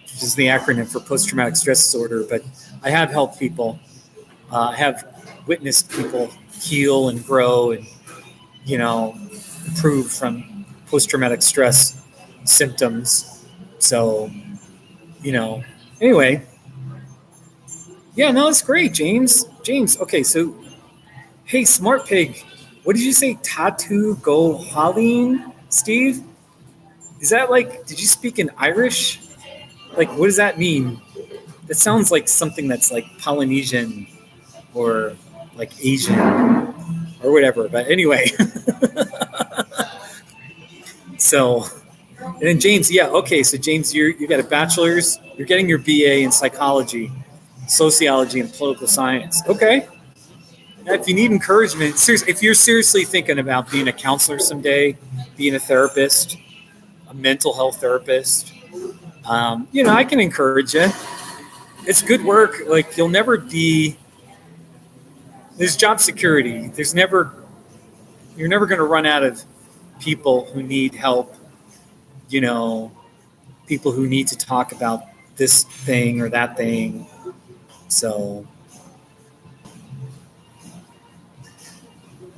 which is the acronym for post-traumatic stress disorder, but I have helped people. I have witnessed people heal and grow and, you know, improve from post-traumatic stress symptoms. So, you know, anyway. Yeah, no, that's great, James. Okay, so, hey, Smart Pig, what did you say? Tattoo go Haleen, Steve? Is that like, did you speak in Irish? Like, what does that mean? That sounds like something that's like Polynesian or like Asian or whatever. But anyway. So, and then James, yeah, okay. So James, you got a bachelor's. You're getting your BA in psychology, sociology, and political science. Okay. If you need encouragement, seriously, if you're seriously thinking about being a counselor someday, being a therapist, a mental health therapist, you know, I can encourage you. It's good work. Like, you'll never be. There's job security. You're never going to run out of people who need help, you know, people who need to talk about this thing or that thing. So,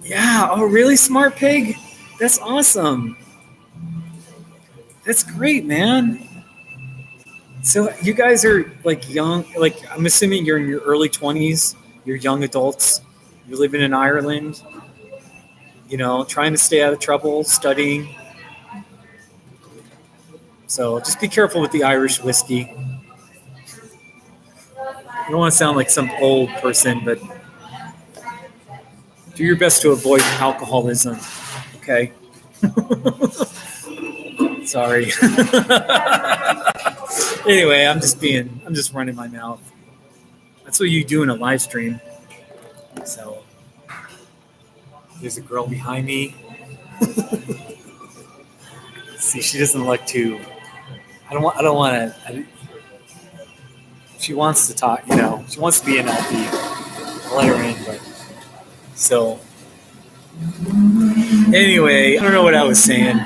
yeah. Oh, really, Smart Pig? That's awesome. That's great, man. So you guys are like young, like I'm assuming you're in your early 20s, you're young adults, You're living in Ireland, trying to stay out of trouble, studying. So just be careful with the Irish whiskey. I don't want to sound like some old person, but do your best to avoid alcoholism. Okay. Sorry. Anyway, I'm just running my mouth. That's what you do in a live stream. So there's a girl behind me. See, she doesn't look too. I don't want to. She wants to talk. She wants to be an LP. I'll let her in, but so. Anyway, I don't know what I was saying,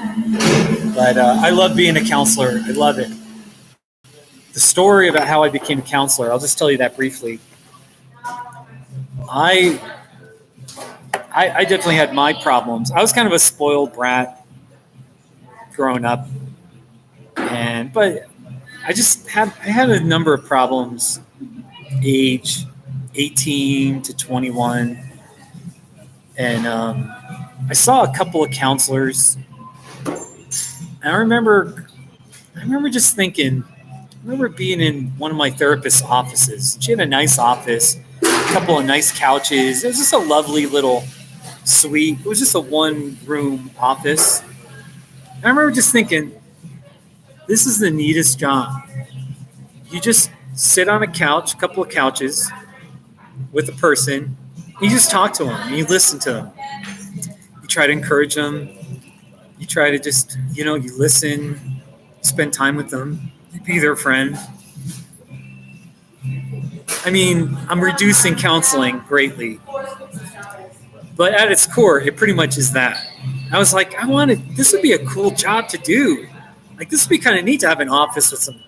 but I love being a counselor. I love it. The story about how I became a counselor, I'll just tell you that briefly. I definitely had my problems. I was kind of a spoiled brat growing up, but I had a number of problems, age 18 to 21, and I saw a couple of counselors, and I remember just thinking. I remember being in one of my therapist's offices. She had a nice office, a couple of nice couches. It was just a lovely little suite. It was just a one-room office. And I remember just thinking, this is the neatest job. You just sit on a couch, a couple of couches, with a person. You just talk to them. And you listen to them. You try to encourage them. You try to just, you listen, spend time with them. Be their friend. I mean, I'm reducing counseling greatly, but at its core, it pretty much is that. I was like, this would be a cool job to do. Like, this would be kind of neat to have an office with some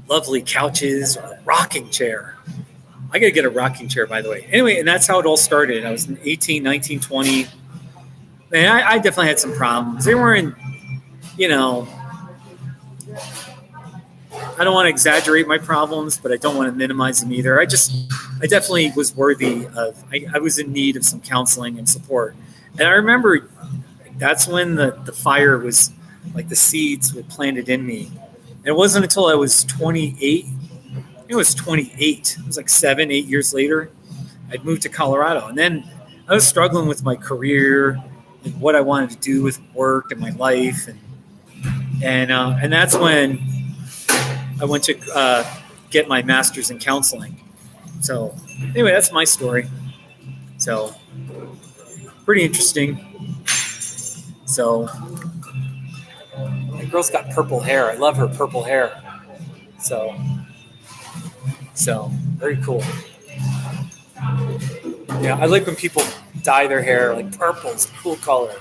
lovely couches or a rocking chair. I got to get a rocking chair, by the way. Anyway, and that's how it all started. I was 18, 19, 20. And I definitely had some problems. They weren't, I don't want to exaggerate my problems, but I don't want to minimize them either. I definitely was worthy of, I was in need of some counseling and support. And I remember that's when the fire was, like the seeds were planted in me. And it wasn't until I was 28, it was 28, it was like 7-8 years later, I'd moved to Colorado. And then I was struggling with my career and what I wanted to do with work and my life. And that's when I went to get my master's in counseling. So anyway, that's my story. So pretty interesting. So the girl's got purple hair. I love her purple hair. So very cool. Yeah, I like when people dye their hair like purple. It's a cool color.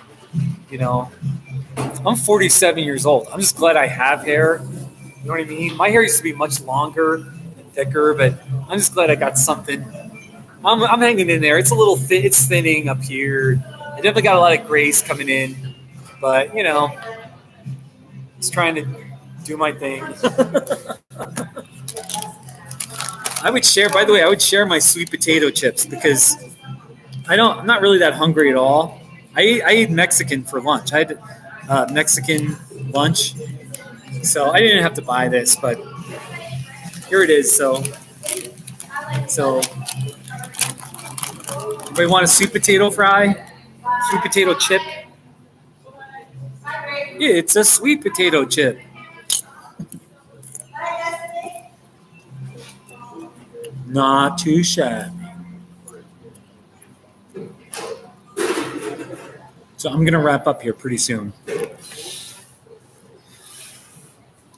I'm 47 years old. I'm just glad I have hair. You know what I mean? My hair used to be much longer and thicker, but I'm just glad I got something. I'm hanging in there. It's a little thin. It's thinning up here. I definitely got a lot of grace coming in, but just trying to do my thing. I would share my sweet potato chips because I'm not really that hungry at all. I ate Mexican for lunch. I had Mexican lunch. So I didn't have to buy this, but here it is. So anybody want a sweet potato fry? Sweet potato chip? Yeah, it's a sweet potato chip. Not too shabby. So I'm going to wrap up here pretty soon.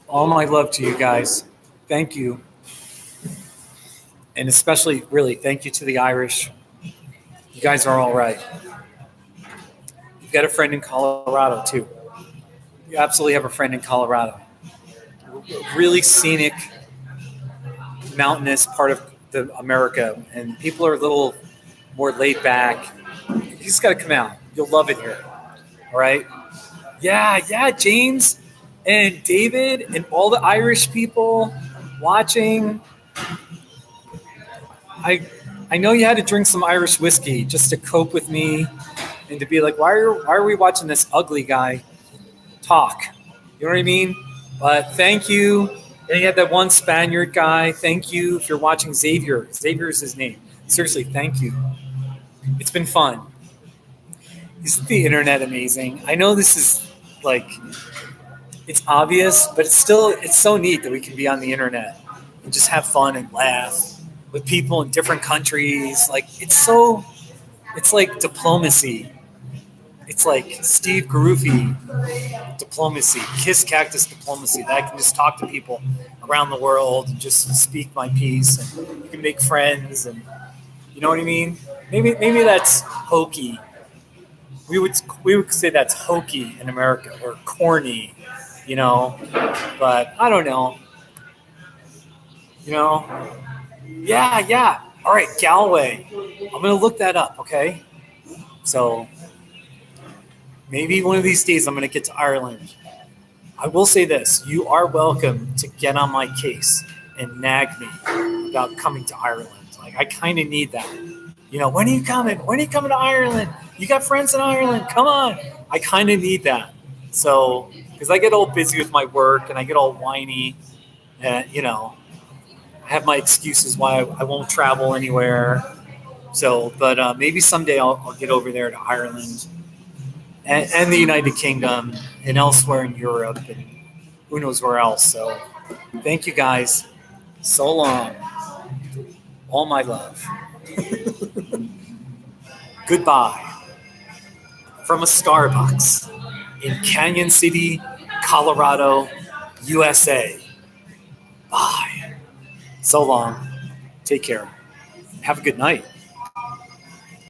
All my love to you guys. Thank you. And especially, really, thank you to the Irish. You guys are all right. You've got a friend in Colorado, too. You absolutely have a friend in Colorado. Really scenic, mountainous part of America. And people are a little more laid back. You just got to come out. You'll love it here. All right? Yeah, James and David and all the Irish people watching. I know you had to drink some Irish whiskey just to cope with me and to be like, why are we watching this ugly guy talk? You know what I mean? But thank you. And you had that one Spaniard guy. Thank you if you're watching Xavier. Xavier is his name. Seriously, thank you. It's been fun. Isn't the internet amazing? I know this is like, it's obvious, but it's so neat that we can be on the internet and just have fun and laugh with people in different countries. Like, it's like diplomacy. It's like Steve Garuffi diplomacy, Kiss Cactus diplomacy, that I can just talk to people around the world and just speak my piece, and you can make friends, and you know what I mean? Maybe that's hokey. We would say that's hokey in America, or corny, you know, but I don't know. You know? Yeah. All right, Galway. I'm going to look that up, okay? So maybe one of these days I'm going to get to Ireland. I will say this. You are welcome to get on my case and nag me about coming to Ireland. Like, I kind of need that. You know, when are you coming? When are you coming to Ireland? You got friends in Ireland. Come on. I kind of need that. So, because I get all busy with my work and I get all whiny and, you know, I have my excuses why I won't travel anywhere. So, but maybe someday I'll get over there to Ireland and the United Kingdom and elsewhere in Europe and who knows where else. So thank you guys. So long. All my love. Goodbye from a Starbucks in Canyon City, Colorado, USA. Bye. So long. Take care. Have a good night.